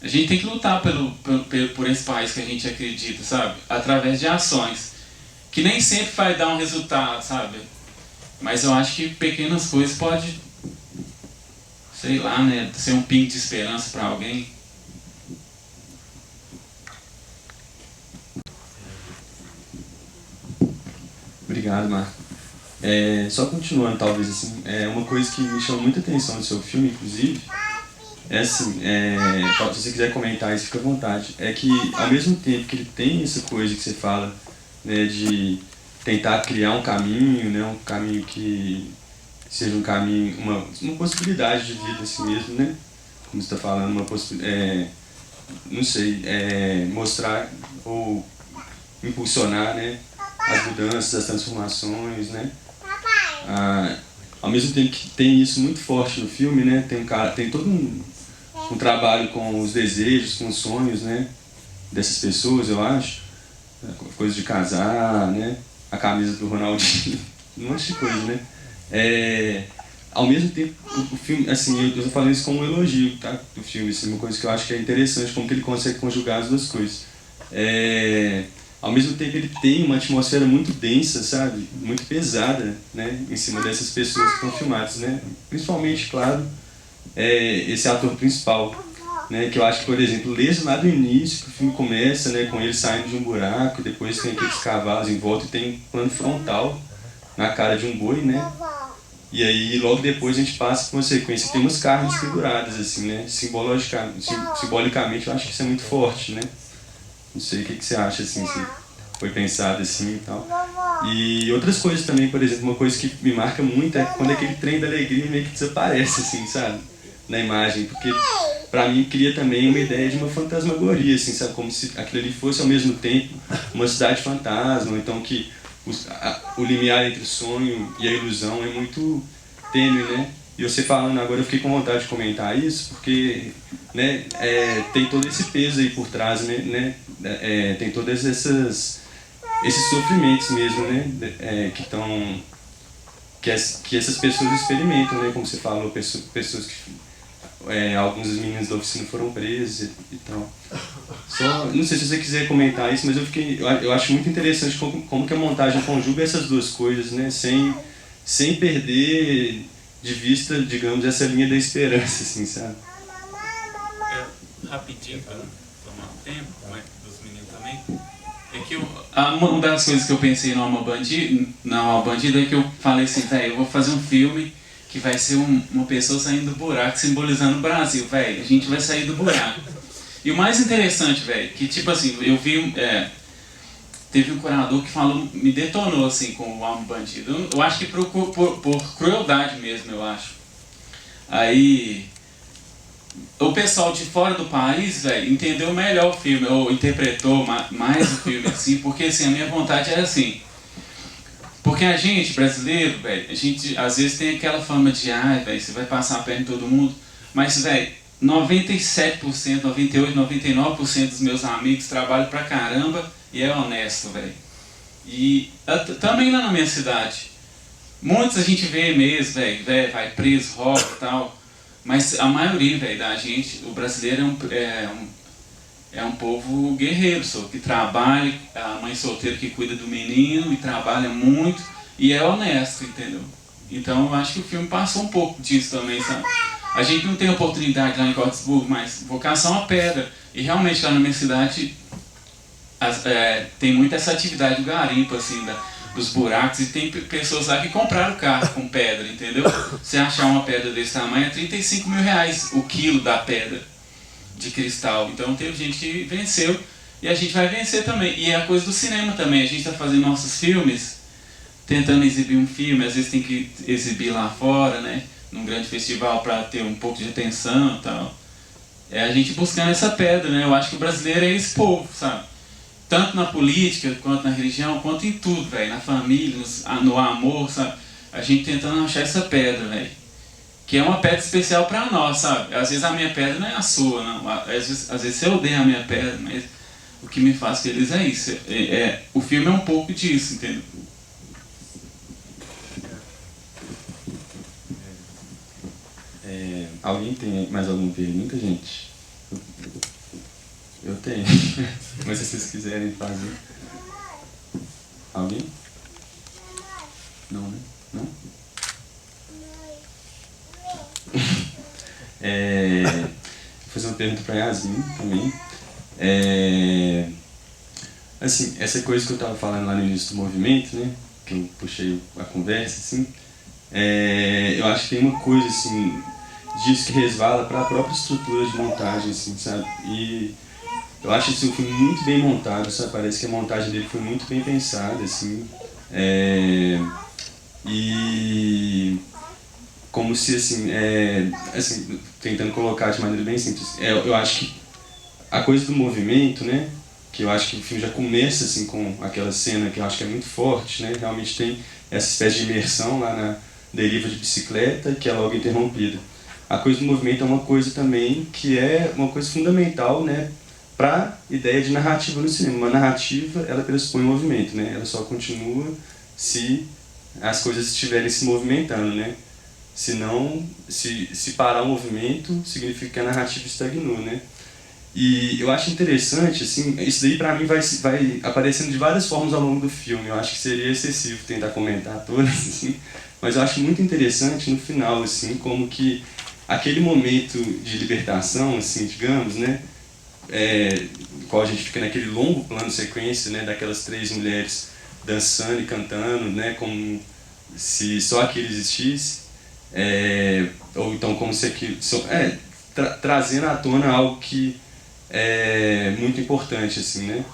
A gente tem que lutar por esse país que a gente acredita, sabe? Através de ações, que nem sempre vai dar um resultado, sabe? Mas eu acho que pequenas coisas podem, sei lá, né, ser um pingo de esperança para alguém. Obrigado, Marco. Só continuando, talvez, assim, uma coisa que me chama muita atenção no seu filme, inclusive, assim, se você quiser comentar isso, fica à vontade, é que ao mesmo tempo que ele tem essa coisa que você fala, né, de tentar criar um caminho, né, um caminho que seja um caminho, uma possibilidade de vida assim mesmo, né, como você está falando, uma possibilidade, não sei, mostrar ou impulsionar, né, as mudanças, as transformações, né. Ao mesmo tempo que tem isso muito forte no filme, né, tem todo um trabalho com os desejos, com os sonhos, né, dessas pessoas, eu acho, coisa de casar, né, a camisa do Ronaldinho, um monte de coisa, né. Ao mesmo tempo, o filme, assim, eu tô falando isso como um elogio, tá, do filme, assim, uma coisa que eu acho que é interessante, como que ele consegue conjugar as duas coisas. Ao mesmo tempo ele tem uma atmosfera muito densa, sabe, muito pesada, né, em cima dessas pessoas que estão filmadas, né, principalmente, claro, esse ator principal, né, que eu acho que, por exemplo, desde lá do início que o filme começa, né, com ele saindo de um buraco, depois tem aqueles cavalos em volta e tem um plano frontal na cara de um boi, né, e aí logo depois a gente passa por uma sequência que tem umas carnes penduradas, assim, né, simbolicamente eu acho que isso é muito forte, né. Não sei o que você acha, assim, se foi pensado assim e tal. E outras coisas também, por exemplo, uma coisa que me marca muito é quando aquele trem da alegria meio que desaparece, assim, sabe? Na imagem, porque pra mim cria também uma ideia de uma fantasmagoria, assim, sabe? Como se aquilo ali fosse ao mesmo tempo uma cidade fantasma, então que o limiar entre o sonho e a ilusão é muito tênue, né? E você falando agora, eu fiquei com vontade de comentar isso, porque, né, tem todo esse peso aí por trás, né, tem todos esses sofrimentos mesmo, né, que essas pessoas experimentam, né, como você falou, pessoas que alguns dos meninos da oficina foram presos e tal. Só, não sei se você quiser comentar isso, mas eu acho muito interessante como que a montagem conjuga essas duas coisas, né? Sem perder de vista, digamos, essa linha da esperança, assim, sabe? Rapidinho, para tomar um tempo, dos meninos também. É que uma das coisas que eu pensei no Alma Bandida é que eu falei assim, velho, eu vou fazer um filme que vai ser uma pessoa saindo do buraco, simbolizando o Brasil, velho, a gente vai sair do buraco. E o mais interessante, velho, que tipo assim, eu vi, teve um curador que falou, me detonou assim com o Alma Bandido. Eu acho que por crueldade mesmo, eu acho. Aí, o pessoal de fora do país, velho, entendeu melhor o filme, ou interpretou mais o filme, assim, porque assim, a minha vontade era assim. Porque a gente, brasileiro, velho, a gente às vezes tem aquela fama de, velho, você vai passar a perna em todo mundo, mas, velho, 97%, 98%, 99% dos meus amigos trabalham pra caramba e é honesto, velho. E também lá na minha cidade, muitos a gente vê mesmo, velho, vai preso, rouba e tal, mas a maioria, velho, da gente, o brasileiro é um povo guerreiro, que trabalha, a mãe solteira que cuida do menino e trabalha muito e é honesto, entendeu? Então eu acho que o filme passou um pouco disso também, sabe? A gente não tem oportunidade lá em Gottsburg, mas vocação a pedra. E realmente lá na minha cidade tem muita essa atividade do garimpo, assim, dos buracos, e tem pessoas lá que compraram carro com pedra, entendeu? Você achar uma pedra desse tamanho é R$35 mil o quilo da pedra de cristal. Então teve gente que venceu e a gente vai vencer também. E é a coisa do cinema também, a gente está fazendo nossos filmes, tentando exibir um filme, às vezes tem que exibir lá fora, né? Num grande festival para ter um pouco de atenção e tal. É a gente buscando essa pedra, né? Eu acho que o brasileiro é esse povo, sabe? Tanto na política, quanto na religião, quanto em tudo, velho. Na família, no amor, sabe? A gente tentando achar essa pedra, velho. Que é uma pedra especial para nós, sabe? Às vezes a minha pedra não é a sua, não. Às vezes você odeia a minha pedra, mas o que me faz feliz é isso. O filme é um pouco disso, entendeu? Alguém tem mais alguma pergunta, gente? Eu tenho. Mas se vocês quiserem fazer. Alguém? Não, né? Não? Vou fazer uma pergunta para a Yasmin também. Assim, essa coisa que eu estava falando lá no início do movimento, né? Que eu puxei a conversa, assim. Eu acho que tem uma coisa, assim, disso que resvala para a própria estrutura de montagem, assim, sabe? E eu acho esse filme muito bem montado, sabe? Parece que a montagem dele foi muito bem pensada, assim. E como se, assim, tentando colocar de maneira bem simples, eu acho que a coisa do movimento, né? Que eu acho que o filme já começa, assim, com aquela cena que eu acho que é muito forte, né? Realmente tem essa espécie de imersão lá na deriva de bicicleta, que é logo interrompida. A coisa do movimento é uma coisa também que é uma coisa fundamental, né, para a ideia de narrativa no cinema. Uma narrativa, ela pressupõe um movimento, né? Ela só continua se as coisas estiverem se movimentando, né? Senão, se parar o movimento, significa que a narrativa estagnou, né? E eu acho interessante, assim, isso daí para mim vai aparecendo de várias formas ao longo do filme. Eu acho que seria excessivo tentar comentar todas, assim, mas eu acho muito interessante no final, assim, como que aquele momento de libertação, assim, digamos, né, qual a gente fica naquele longo plano sequência, né, daquelas 3 mulheres dançando e cantando, né, como se só aquilo existisse, ou então como se aquilo, trazendo à tona algo que é muito importante, assim, né,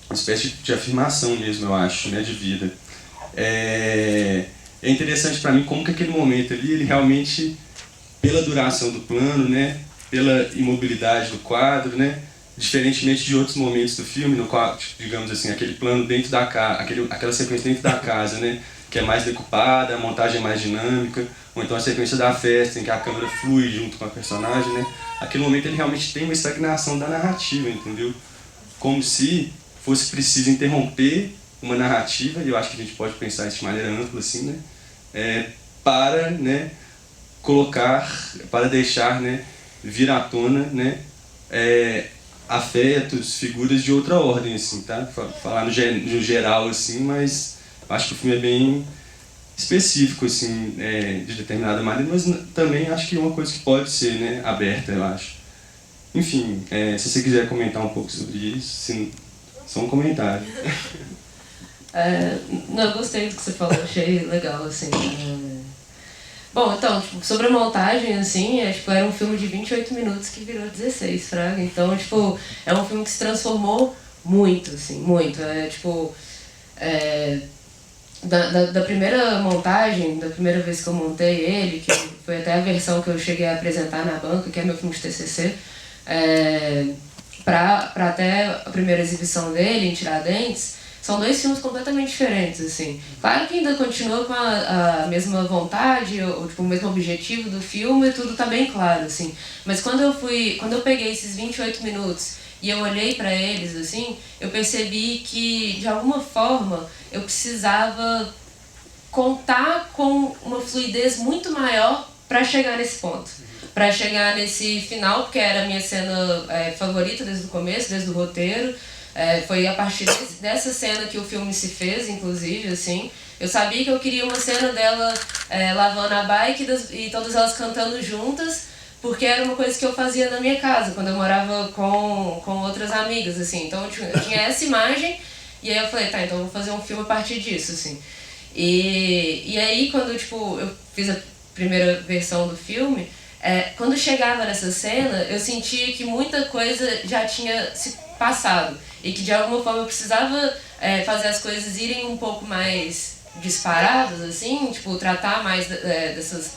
uma espécie de afirmação mesmo, eu acho, né, de vida. É interessante para mim como que aquele momento ali, ele realmente, pela duração do plano, né, pela imobilidade do quadro, né, diferentemente de outros momentos do filme, no qual, digamos assim, aquele plano dentro da casa, aquela sequência dentro da casa, né, que é mais decupada, a montagem é mais dinâmica, ou então a sequência da festa, em que a câmera flui junto com a personagem, né, aquele momento ele realmente tem uma estagnação da narrativa, entendeu? Como se fosse preciso interromper uma narrativa, e eu acho que a gente pode pensar isso de maneira ampla, assim, né? Para, né, colocar, para deixar, né, vir à tona, né, afetos, figuras de outra ordem, assim, tá? Falar no geral, assim, mas acho que o filme é bem específico, assim, de determinada maneira, mas também acho que é uma coisa que pode ser, né, aberta, eu acho. Enfim, se você quiser comentar um pouco sobre isso, só um comentário. Não, eu gostei do que você falou, achei legal, assim. Bom, então, tipo, sobre a montagem, assim, era um filme de 28 minutos que virou 16, fraga. Então, tipo, é um filme que se transformou muito, assim, muito. Da primeira montagem, da primeira vez que eu montei ele, que foi até a versão que eu cheguei a apresentar na banca, que é meu filme de TCC, pra até a primeira exibição dele, em Tiradentes, são dois filmes completamente diferentes, assim. Claro que ainda continua com a mesma vontade, ou tipo, o mesmo objetivo do filme, tudo tá bem claro, assim. Mas quando eu peguei esses 28 minutos e eu olhei para eles, assim, eu percebi que, de alguma forma, eu precisava contar com uma fluidez muito maior para chegar nesse ponto. Para chegar nesse final, porque era a minha cena favorita desde o começo, desde o roteiro. Foi a partir dessa cena que o filme se fez, inclusive, assim. Eu sabia que eu queria uma cena dela lavando a bike e todas elas cantando juntas, porque era uma coisa que eu fazia na minha casa, quando eu morava com outras amigas, assim. Então eu tinha essa imagem, e aí eu falei, tá, então eu vou fazer um filme a partir disso, assim. E aí, quando eu fiz a primeira versão do filme, quando chegava nessa cena, eu sentia que muita coisa já tinha se passado. E que de alguma forma eu precisava fazer as coisas irem um pouco mais disparadas, assim, tratar mais dessas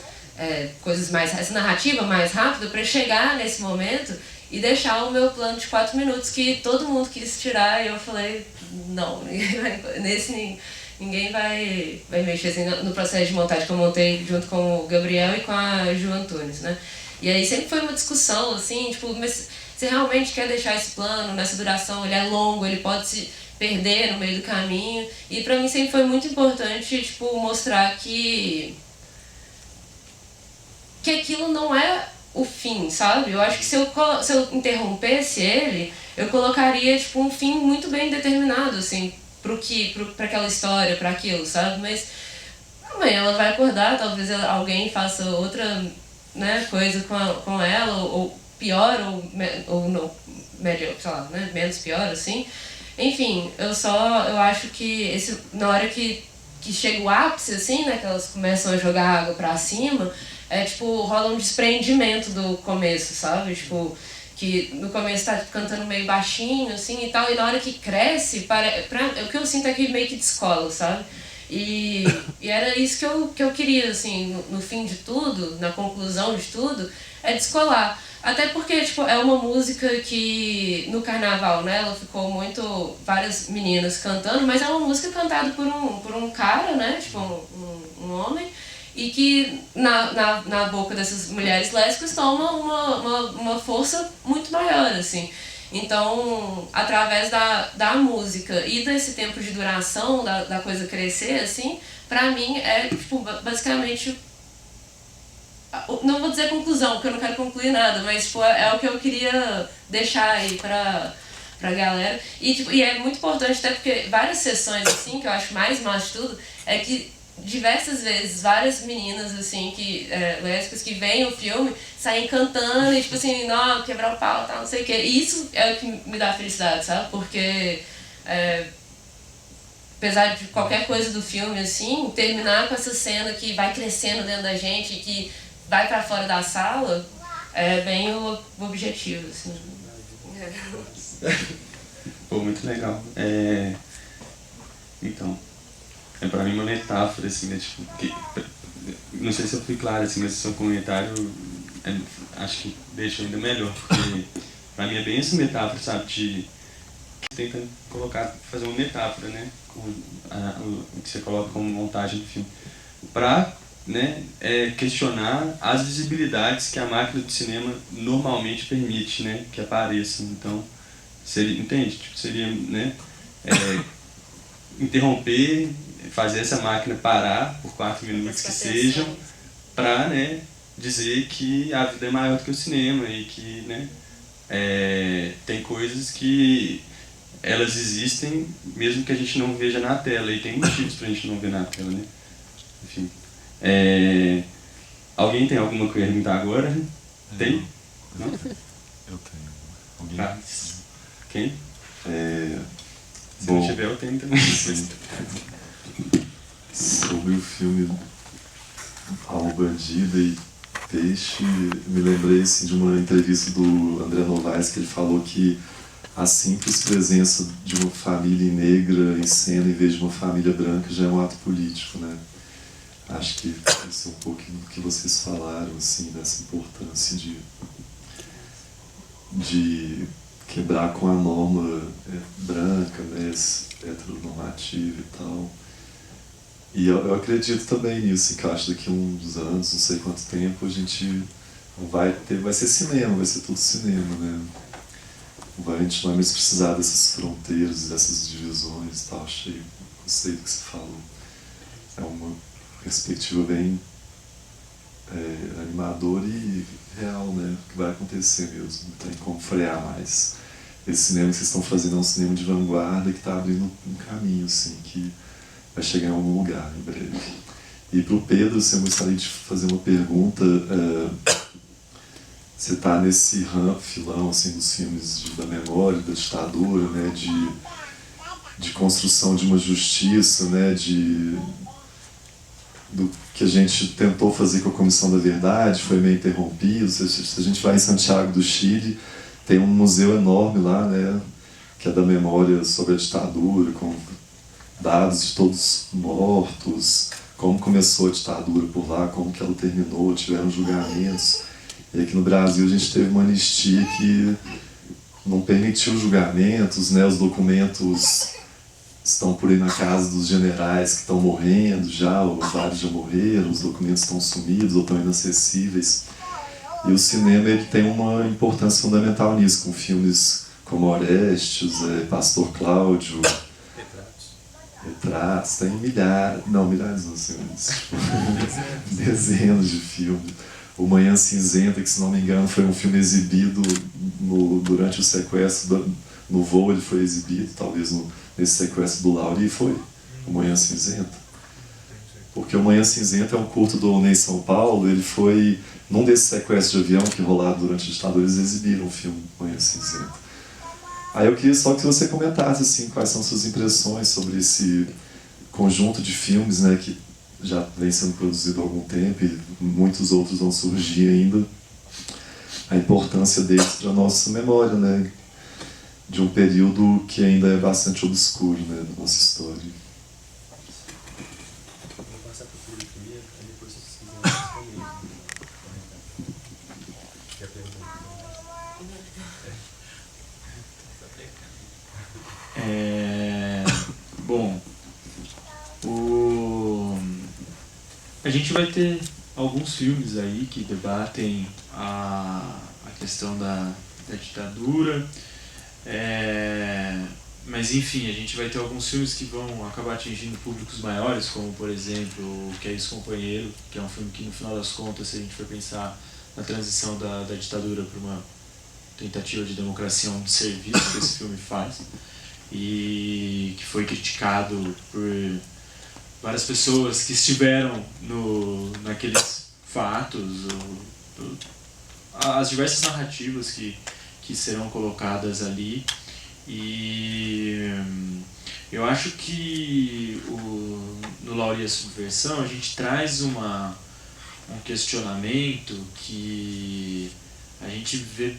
coisas mais, essa narrativa mais rápida para chegar nesse momento e deixar o meu plano de 4 minutos que todo mundo quis tirar e eu falei, não, ninguém vai mexer assim, no processo de montagem que eu montei junto com o Gabriel e com a Ju Antunes, né? E aí sempre foi uma discussão, assim, mas você realmente quer deixar esse plano nessa duração, ele é longo, ele pode se perder no meio do caminho. E pra mim sempre foi muito importante, mostrar que aquilo não é o fim, sabe? Eu acho que se eu interrompesse ele, eu colocaria, um fim muito bem determinado, assim, pra aquela história, pra aquilo, sabe? Mas amanhã ela vai acordar, talvez alguém faça outra, né, coisa com ela, ou pior, ou não, melhor, sei lá, né, menos pior, assim. Enfim, eu acho que na hora que chega o ápice, assim, né, que elas começam a jogar água pra cima, rola um desprendimento do começo, sabe? Que no começo tá cantando meio baixinho, assim, e tal, e na hora que cresce, o que eu sinto é que meio que descola, sabe? E era isso que eu queria, assim, no fim de tudo, na conclusão de tudo, descolar. Até porque, é uma música que no carnaval, né, ela ficou várias meninas cantando, mas é uma música cantada por um cara, né, um homem, e que na boca dessas mulheres lésbicas toma uma força muito maior, assim. Então, através da música e desse tempo de duração, da coisa crescer, assim, pra mim basicamente, não vou dizer conclusão, porque eu não quero concluir nada, mas é o que eu queria deixar aí pra galera. E é muito importante, até porque várias sessões, assim, que eu acho mais massa de tudo, é que diversas vezes, várias meninas, assim, lésbicas que veem o filme, saem cantando e, assim, não, quebrar o pau, tal, não sei o quê. E isso é o que me dá felicidade, sabe? Porque, apesar de qualquer coisa do filme, assim, terminar com essa cena que vai crescendo dentro da gente e que vai pra fora da sala, é bem o objetivo, assim. Pô, muito legal. Então, pra mim uma metáfora, assim, né, não sei se eu fui claro, assim, mas seu comentário acho que deixa ainda melhor, porque pra mim é bem essa metáfora, sabe, tenta fazer uma metáfora, né, com o que você coloca como montagem do filme, pra, né, questionar as visibilidades que a máquina do cinema normalmente permite, né, que apareçam. Então, entende? Seria, né, interromper, fazer essa máquina parar por 4 minutos que sejam, para, né, dizer que a vida é maior do que o cinema e que, né, tem coisas que elas existem mesmo que a gente não veja na tela, e tem motivos pra gente não ver na tela, né? Enfim. Alguém tem alguma pergunta agora? Tem? Não? Eu tenho. Alguém? Ah, quem? Se Bom, não tiver, eu tenho também. sobre o filme Alma Bandida e Peixe, me lembrei assim, de uma entrevista do André Novaes, que ele falou que a simples presença de uma família negra em cena em vez de uma família branca já é um ato político, né? Acho que isso é um pouco do que vocês falaram, assim, dessa importância de quebrar com a norma branca, né, heteronormativa e tal. E eu acredito também nisso, que eu acho que daqui a uns anos, não sei quanto tempo, a gente vai ser cinema, vai ser tudo cinema, né? A gente não vai mais precisar dessas fronteiras, dessas divisões e tal. Gostei do que você falou. É uma perspectiva bem animadora e real, né? Que vai acontecer mesmo, não tem como frear mais. Esse cinema que vocês estão fazendo é um cinema de vanguarda que está abrindo um caminho, assim, que vai chegar em algum lugar em breve. E para o Pedro, assim, eu gostaria de fazer uma pergunta. Você está nesse filão assim, dos filmes da memória, da ditadura, né, de construção de uma justiça, né, do que a gente tentou fazer com a Comissão da Verdade, foi meio interrompido. Se a gente vai em Santiago do Chile, tem um museu enorme lá, né, que é da memória sobre a ditadura, com dados de todos mortos, como começou a ditadura por lá, como que ela terminou, tiveram julgamentos. E aqui no Brasil a gente teve uma anistia que não permitiu julgamentos, né? Os documentos estão por aí na casa dos generais que estão morrendo já, ou vários já morreram, os documentos estão sumidos ou estão inacessíveis. E o cinema ele tem uma importância fundamental nisso, com filmes como Orestes, Pastor Cláudio, Retratos, tem milhares não sei, dezenas de filmes. O Manhã Cinzenta, que se não me engano foi um filme exibido durante o sequestro, no voo ele foi exibido, talvez nesse sequestro do Lauri, foi o Manhã Cinzenta. Porque o Manhã Cinzenta é um curto do Ney São Paulo, ele foi, num desses sequestros de avião que rolaram durante a ditadura, eles exibiram o filme Manhã Cinzenta. Aí eu queria só que você comentasse assim, quais são suas impressões sobre esse conjunto de filmes, né, que já vem sendo produzido há algum tempo e muitos outros vão surgir ainda. A importância deles para a nossa memória, né, de um período que ainda é bastante obscuro, né, da nossa história. Vou passar para o Felipe primeiro, aí depois vocês quiserem responder. Quer perguntar? Bom, a gente vai ter alguns filmes aí que debatem a questão da ditadura, mas enfim, a gente vai ter alguns filmes que vão acabar atingindo públicos maiores, como por exemplo o Que é Isso, Companheiro, que é um filme que no final das contas, se a gente for pensar na transição da ditadura para uma tentativa de democracia, é um serviço que esse filme faz, e que foi criticado por várias pessoas que estiveram naqueles fatos, as diversas narrativas que serão colocadas ali. E eu acho que no Lauri e a Subversão a gente traz um questionamento que a gente vê,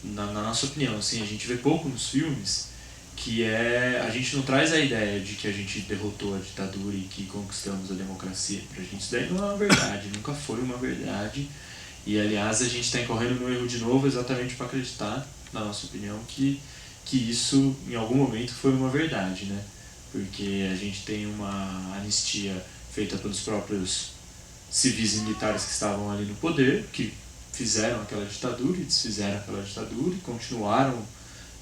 na nossa opinião, assim, a gente vê pouco nos filmes, que a gente não traz a ideia de que a gente derrotou a ditadura e que conquistamos a democracia. Pra gente isso daí não é uma verdade, nunca foi uma verdade. E aliás a gente está incorrendo no erro de novo exatamente para acreditar, na nossa opinião, que isso em algum momento foi uma verdade, né? Porque a gente tem uma anistia feita pelos próprios civis e militares que estavam ali no poder, que fizeram aquela ditadura e desfizeram aquela ditadura e continuaram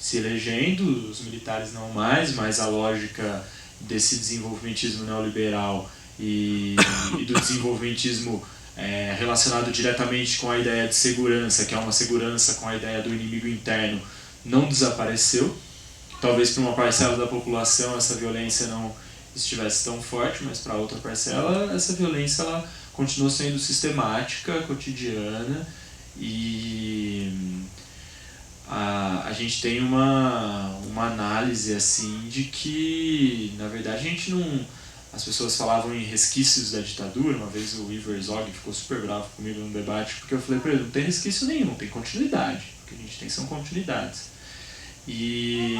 se elegendo, os militares não mais, mas a lógica desse desenvolvimentismo neoliberal e do desenvolvimentismo relacionado diretamente com a ideia de segurança, que é uma segurança com a ideia do inimigo interno, não desapareceu. Talvez para uma parcela da população essa violência não estivesse tão forte, mas para outra parcela essa violência ela continua sendo sistemática, cotidiana, e a gente tem uma análise assim de que, na verdade, a gente não... As pessoas falavam em resquícios da ditadura. Uma vez o Ivo Herzog ficou super bravo comigo num debate, porque eu falei para ele, não tem resquício nenhum, tem continuidade. O que a gente tem são continuidades. E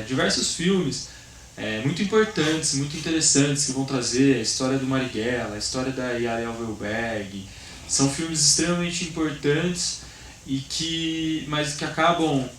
diversos filmes muito importantes, muito interessantes, que vão trazer a história do Marighella, a história da Yara Elvelberg. São filmes extremamente importantes, mas que acabam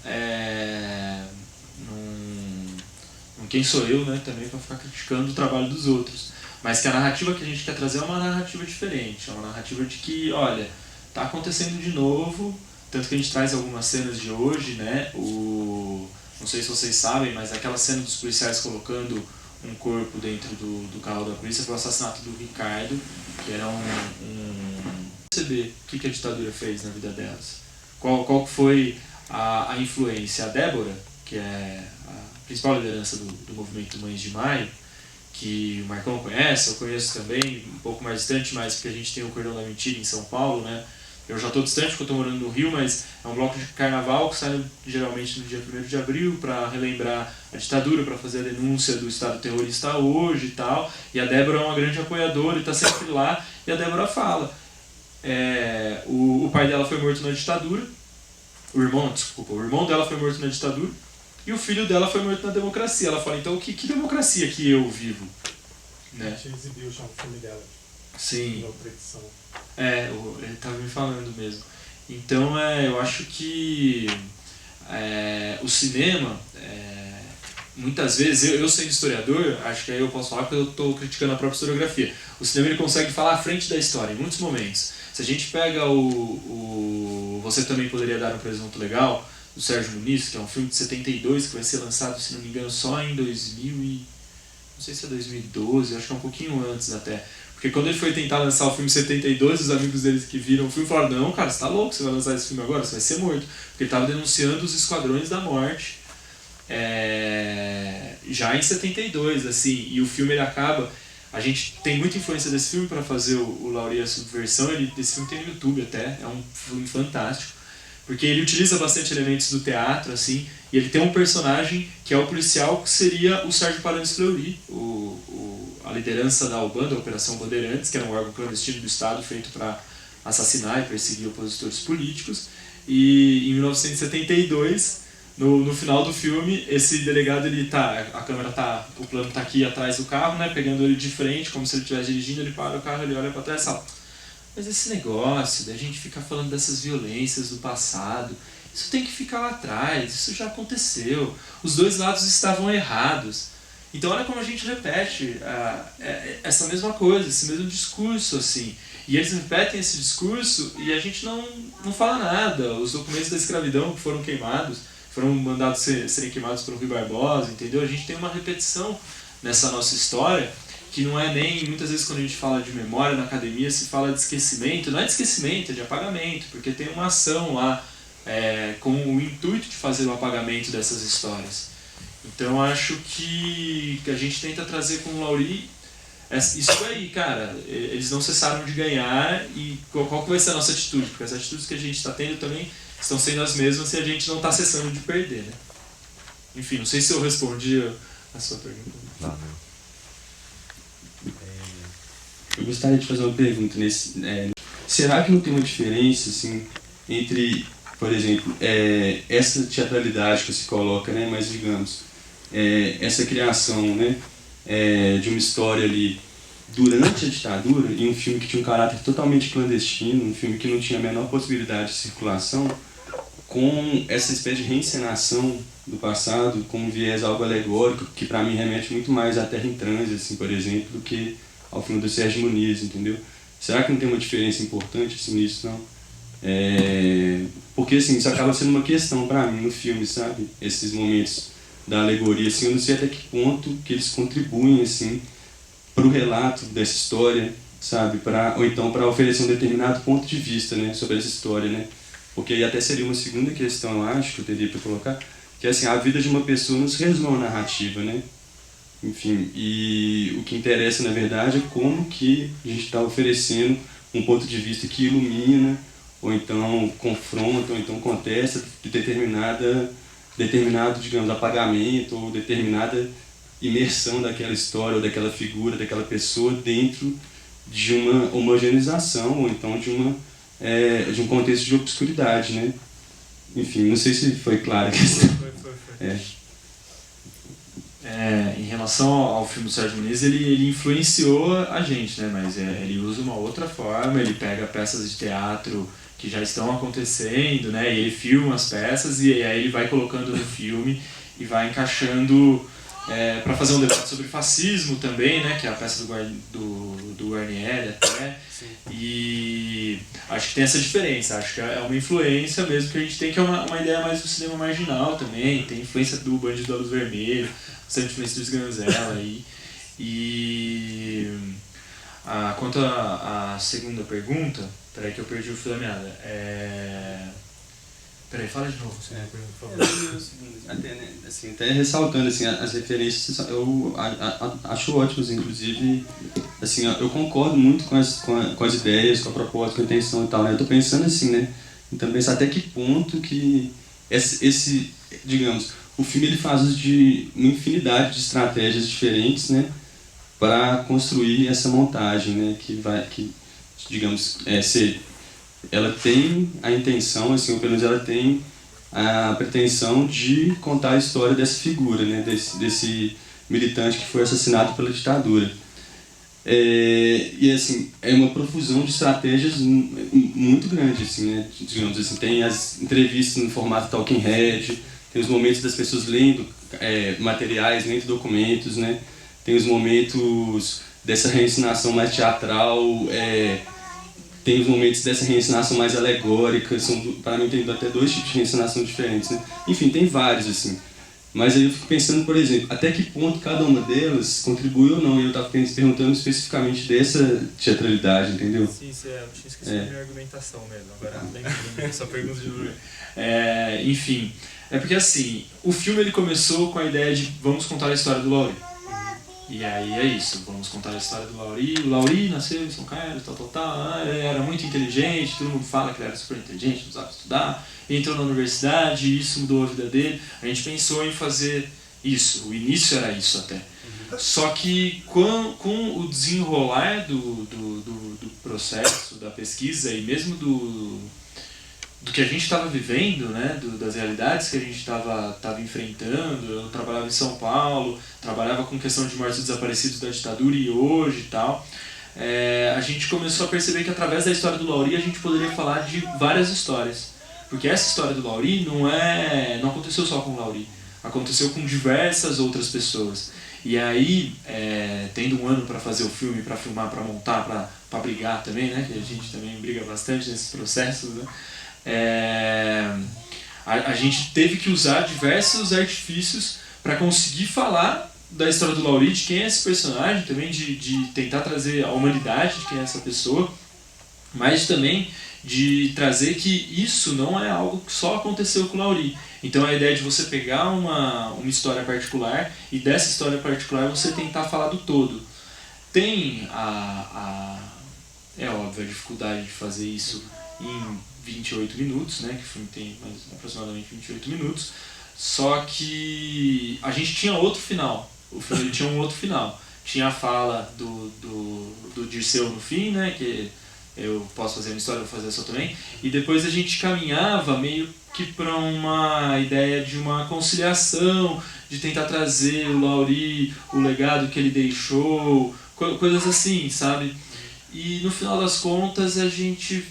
quem sou eu, né, também para ficar criticando o trabalho dos outros, mas que a narrativa que a gente quer trazer é uma narrativa diferente, é uma narrativa de que, olha, tá acontecendo de novo, tanto que a gente traz algumas cenas de hoje, né, não sei se vocês sabem, mas aquela cena dos policiais colocando um corpo dentro do carro da polícia foi o assassinato do Ricardo, que era perceber o que a ditadura fez na vida delas. Qual foi a influência? A Débora, que é a principal liderança do movimento Mães de Maio, que o Marcão conhece, eu conheço também, um pouco mais distante, mas porque a gente tem o Cordão da Mentira em São Paulo, né? Eu já estou distante porque eu estou morando no Rio, mas é um bloco de carnaval que sai geralmente no dia 1º de abril para relembrar a ditadura, para fazer a denúncia do Estado terrorista hoje e tal. E a Débora é uma grande apoiadora e está sempre lá. E a Débora fala, o pai dela foi morto na ditadura, o irmão dela foi morto na ditadura, e o filho dela foi morto na democracia. Ela fala, então que democracia que eu vivo? Né? A gente exibiu já o filme dela. Sim. Outra edição. Ele estava me falando mesmo. Então eu acho que o cinema, muitas vezes, eu sendo historiador, acho que aí eu posso falar porque eu estou criticando a própria historiografia. O cinema ele consegue falar à frente da história em muitos momentos. Se a gente pega Você Também Poderia Dar um Presunto Legal, do Sérgio Muniz, que é um filme de 72, que vai ser lançado, se não me engano, só em 2000 e... não sei se é 2012, acho que é um pouquinho antes até. Porque quando ele foi tentar lançar o filme em 72, os amigos deles que viram o filme falaram, não, cara, você tá louco, você vai lançar esse filme agora, você vai ser morto. Porque ele estava denunciando os esquadrões da morte, já em 72, assim, e o filme ele acaba... A gente tem muita influência desse filme para fazer o Lauri a Subversão, esse filme tem no YouTube até, é um filme fantástico. Porque ele utiliza bastante elementos do teatro, assim, e ele tem um personagem que é o policial, que seria o Sérgio Paranhos Fleury, a liderança da UBAN, da Operação Bandeirantes, que era um órgão clandestino do Estado feito para assassinar e perseguir opositores políticos. E em 1972, no final do filme, esse delegado, o plano tá aqui atrás do carro, né, pegando ele de frente, como se ele estivesse dirigindo, ele para o carro, ele olha para trás e fala, mas esse negócio da gente ficar falando dessas violências do passado, isso tem que ficar lá atrás, isso já aconteceu, os dois lados estavam errados. Então olha como a gente repete essa mesma coisa, esse mesmo discurso, assim. E eles repetem esse discurso e a gente não fala nada. Os documentos da escravidão que foram queimados, foram mandados serem queimados por Rui Barbosa, entendeu? A gente tem uma repetição nessa nossa história, que não é nem, muitas vezes quando a gente fala de memória na academia, se fala de esquecimento, não é de esquecimento, é de apagamento, porque tem uma ação lá com o intuito de fazer o apagamento dessas histórias. Então acho que a gente tenta trazer com o Lauri isso aí, cara, eles não cessaram de ganhar, e qual que vai ser a nossa atitude? Porque as atitudes que a gente está tendo também estão sendo as mesmas e a gente não está cessando de perder, né? Enfim, não sei se eu respondi a sua pergunta. Eu gostaria de fazer uma pergunta será que não tem uma diferença, assim, entre, por exemplo, essa teatralidade que se coloca, né, mas digamos, essa criação, né, de uma história ali durante a ditadura, e um filme que tinha um caráter totalmente clandestino, um filme que não tinha a menor possibilidade de circulação, com essa espécie de reencenação do passado, com um viés algo alegórico, que para mim remete muito mais à Terra em Transe, assim, por exemplo, do que ao filme do Sérgio Muniz, entendeu? Será que não tem uma diferença importante assim, nisso, não? Porque assim, isso acaba sendo uma questão para mim no filme, sabe? Esses momentos da alegoria, assim, eu não sei até que ponto que eles contribuem assim, para o relato dessa história sabe? Ou então para oferecer um determinado ponto de vista, né, sobre essa história, né? Porque aí até seria uma segunda questão, eu acho, que eu teria para colocar, que é assim, a vida de uma pessoa não se resume a uma narrativa, né? Enfim, e o que interessa, na verdade, é como que a gente está oferecendo um ponto de vista que ilumina, ou então confronta, ou então contesta de determinado, digamos, apagamento, ou determinada imersão daquela história, ou daquela figura, daquela pessoa dentro de uma homogeneização, ou então de um contexto de obscuridade, né? Enfim, não sei se foi claro a questão. Foi. Em relação ao filme do Sérgio Muniz, ele influenciou a gente, né? Mas ele usa uma outra forma, ele pega peças de teatro que já estão acontecendo, né? E ele filma as peças e aí ele vai colocando no filme e vai encaixando para fazer um debate sobre fascismo também, né? Que é a peça do Guarnieri até. Sim. E acho que tem essa diferença, acho que é uma influência mesmo que a gente tem, que é uma ideia mais do cinema marginal também, tem influência do Bandido da Luz Vermelha, bastante influência do Sganzella aí. E quanto à segunda pergunta, peraí que eu perdi o fio da meada. Peraí, fala de novo. Até ressaltando assim, as referências, eu acho ótimas, inclusive, assim, eu concordo muito com as ideias, com a proposta, com a intenção e tal, né? Eu estou pensando assim, né? Então pensar até que ponto que digamos, o filme ele faz uso de uma infinidade de estratégias diferentes, né? Para construir essa montagem, né? Que digamos, ela tem a intenção, assim, ou pelo menos ela tem a pretensão de contar a história dessa figura, né, desse militante que foi assassinado pela ditadura. E assim, é uma profusão de estratégias muito grande, assim, né, digamos assim, tem as entrevistas no formato talking head, tem os momentos das pessoas lendo materiais, lendo documentos, né, tem os momentos dessa reencenação mais teatral, tem os momentos dessa reencenação mais alegórica, para mim tem até 2 tipos de reencenação diferentes, né? Enfim, tem vários, assim. Mas aí eu fico pensando, por exemplo, até que ponto cada uma delas contribui ou não, e eu estava perguntando especificamente dessa teatralidade, entendeu? Sim, eu tinha esquecido a minha argumentação mesmo, agora lembrei sua pergunta de novo. Enfim, é porque assim, o filme ele começou com a ideia de vamos contar a história do Laurí. E aí é isso, vamos contar a história do Laurí. O Laurí nasceu em São Carlos, ele era muito inteligente, todo mundo fala que ele era super inteligente, não sabe estudar, entrou na universidade e isso mudou a vida dele. A gente pensou em fazer isso, o início era isso até. Só que com o desenrolar do processo, da pesquisa e mesmo do que a gente estava vivendo, né, das realidades que a gente estava enfrentando. Eu trabalhava em São Paulo, trabalhava com questão de mortos e desaparecidos da ditadura e hoje e tal. A gente começou a perceber que através da história do Laurí a gente poderia falar de várias histórias. Porque essa história do Laurí não aconteceu só com o Laurí, aconteceu com diversas outras pessoas. E aí, tendo um ano para fazer o filme, para filmar, para montar, para brigar também, né, que a gente também briga bastante nesses processos, né? A gente teve que usar diversos artifícios para conseguir falar da história do Laurí, de quem é esse personagem, também de tentar trazer a humanidade de quem é essa pessoa, mas também de trazer que isso não é algo que só aconteceu com o Laurí. Então a ideia de você pegar uma história particular e dessa história particular você tentar falar do todo. Tem é óbvio a dificuldade de fazer isso em 28 minutos, né, que o filme tem aproximadamente 28 minutos, só que a gente tinha outro final, o filme tinha um outro final, tinha a fala do Dirceu no fim, né, que eu posso fazer uma história, vou fazer essa também, e depois a gente caminhava meio que para uma ideia de uma conciliação, de tentar trazer o Laurí, o legado que ele deixou, coisas assim, sabe? E no final das contas a gente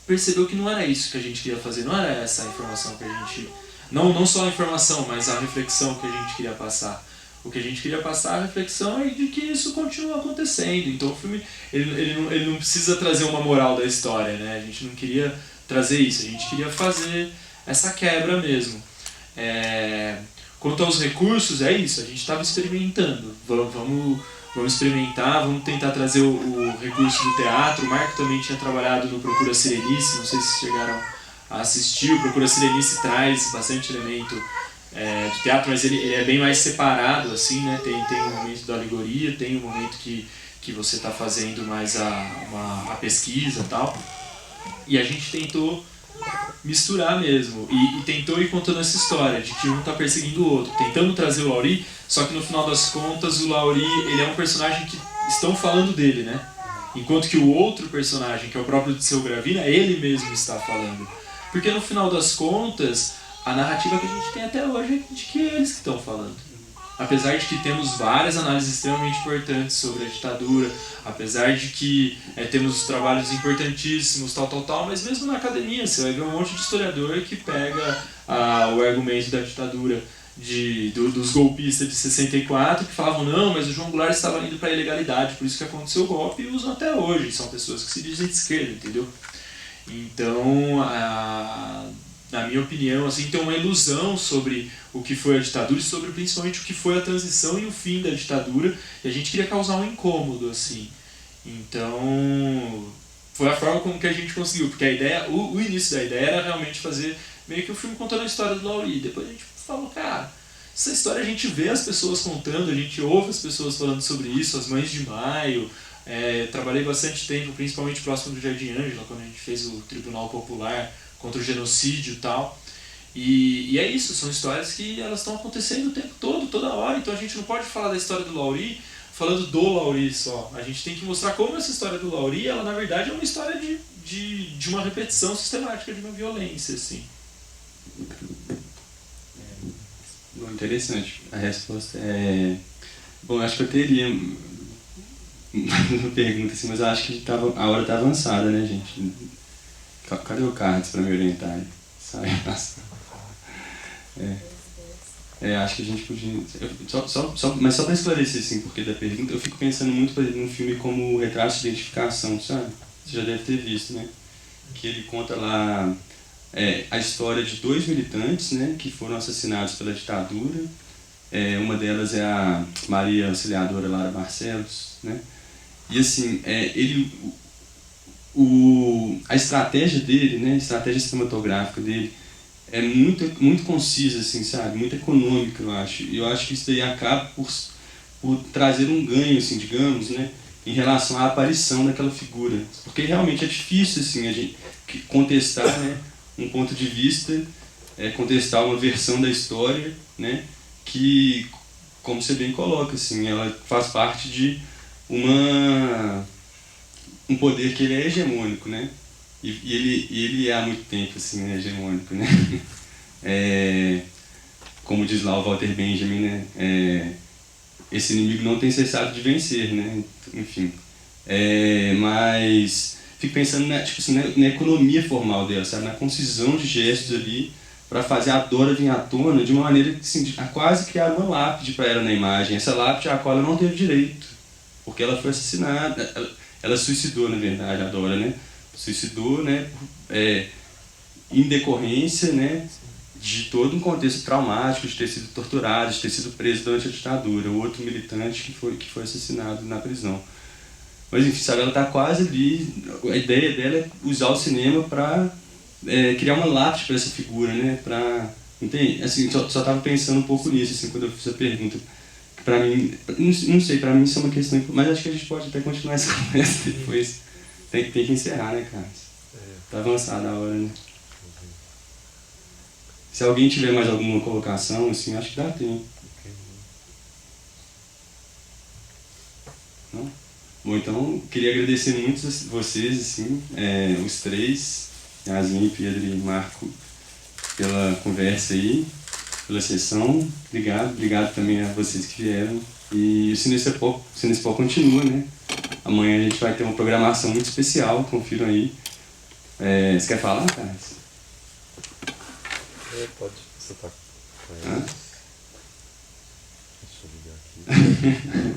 percebeu que não era isso que a gente queria fazer, não era essa a informação que a gente... Não só a informação, mas a reflexão que a gente queria passar. O que a gente queria passar, a reflexão é de que isso continua acontecendo. Então o filme ele não precisa trazer uma moral da história, né? A gente não queria trazer isso, a gente queria fazer essa quebra mesmo. Quanto aos recursos, é isso, a gente estava experimentando. vamos experimentar, vamos tentar trazer o recurso do teatro. O Marco também tinha trabalhado no Procura Sirenice, não sei se chegaram a assistir. O Procura Sirenice traz bastante elemento de teatro, mas ele é bem mais separado, assim, né? Tem um momento da alegoria, tem um momento que você está fazendo mais a pesquisa e tal. E a gente tentou misturar mesmo, e tentou ir contando essa história de que um está perseguindo o outro, tentando trazer o Laurí, só que no final das contas o Laurí, ele é um personagem que estão falando dele, né? Enquanto que o outro personagem, que é o próprio Disseu Gravina, ele mesmo está falando. Porque no final das contas, a narrativa que a gente tem até hoje é de que é eles que estão falando. Apesar de que temos várias análises extremamente importantes sobre a ditadura, apesar de que temos trabalhos importantíssimos, tal, mas mesmo na academia você vai ver um monte de historiador que pega o argumento da ditadura dos golpistas de 64, que falavam, não, mas o João Goulart estava indo para a ilegalidade, por isso que aconteceu o golpe, e usam até hoje. São pessoas que se dizem de esquerda, entendeu? Então, na minha opinião, assim, tem uma ilusão sobre o que foi a ditadura e sobre principalmente o que foi a transição e o fim da ditadura, e a gente queria causar um incômodo, assim. Então, foi a forma como que a gente conseguiu, porque a ideia, o início da ideia era realmente fazer meio que um filme contando a história do Laurí. Depois a gente falou, cara, essa história a gente vê as pessoas contando, a gente ouve as pessoas falando sobre isso, as Mães de Maio. Trabalhei bastante tempo, principalmente próximo do Jardim Ângela, quando a gente fez o Tribunal Popular contra o genocídio e tal. E é isso, são histórias que elas estão acontecendo o tempo todo, toda hora. Então a gente não pode falar da história do Laurí falando do Laurí só. A gente tem que mostrar como essa história do Laurí, ela na verdade é uma história de uma repetição sistemática de uma violência, assim. Bom, interessante. A resposta é... Bom, acho que eu teria uma pergunta assim, mas eu acho que a hora está avançada, né, gente? Cadê o Carlos para me orientar? Sai, acho que a gente podia... Mas só para esclarecer, assim, porque da pergunta, eu fico pensando muito, por exemplo, num filme como o Retrato de Identificação, sabe? Você já deve ter visto, né? Que ele conta lá a história de 2 militantes, né, que foram assassinados pela ditadura. Uma delas é a Maria Auxiliadora Lara Barcelos, né? E assim, a estratégia dele, né, a estratégia cinematográfica dele é muito concisa, assim, sabe? Muito econômica, eu acho. E eu acho que isso daí acaba por trazer um ganho, assim, digamos, né, em relação à aparição daquela figura. Porque realmente é difícil, assim, a gente contestar, né, um ponto de vista, contestar uma versão da história, né, que, como você bem coloca, assim, ela faz parte de um poder que ele é hegemônico, né? E ele é há muito tempo, assim, hegemônico, né? Como diz lá o Walter Benjamin, né? Esse inimigo não tem cessado de vencer, né? Enfim. Mas fico pensando tipo assim, na economia formal dela, sabe? Na concisão de gestos ali para fazer a Dora vir à tona de uma maneira assim, a quase criar uma lápide para ela na imagem. Essa lápide a qual ela não teve direito, porque ela foi assassinada. Ela suicidou, na verdade, a Dora, né? Suicidou, né? Em decorrência, né, de todo um contexto traumático, de ter sido torturado, de ter sido preso durante a ditadura. O outro militante que foi assassinado na prisão. Mas enfim, sabe, ela está quase ali. A ideia dela é usar o cinema para criar uma lápide para essa figura, né? Entende? Assim, só estava pensando um pouco nisso, assim, quando eu fiz a pergunta. Para mim, não sei, para mim isso é uma questão, mas acho que a gente pode até continuar essa conversa depois. Tem que encerrar, né, Carlos? Tá avançada a hora, né? Se alguém tiver mais alguma colocação, assim, acho que dá tempo. Não? Bom, então, queria agradecer muito vocês, assim, os três, Yasmin, Pedro e Marco, pela conversa aí, pela sessão. Obrigado também a vocês que vieram. E o Cinespol continua, né? Amanhã a gente vai ter uma programação muito especial, confiram aí. Você quer falar, Carlos? Pode, você tá com ele. Deixa eu ligar aqui.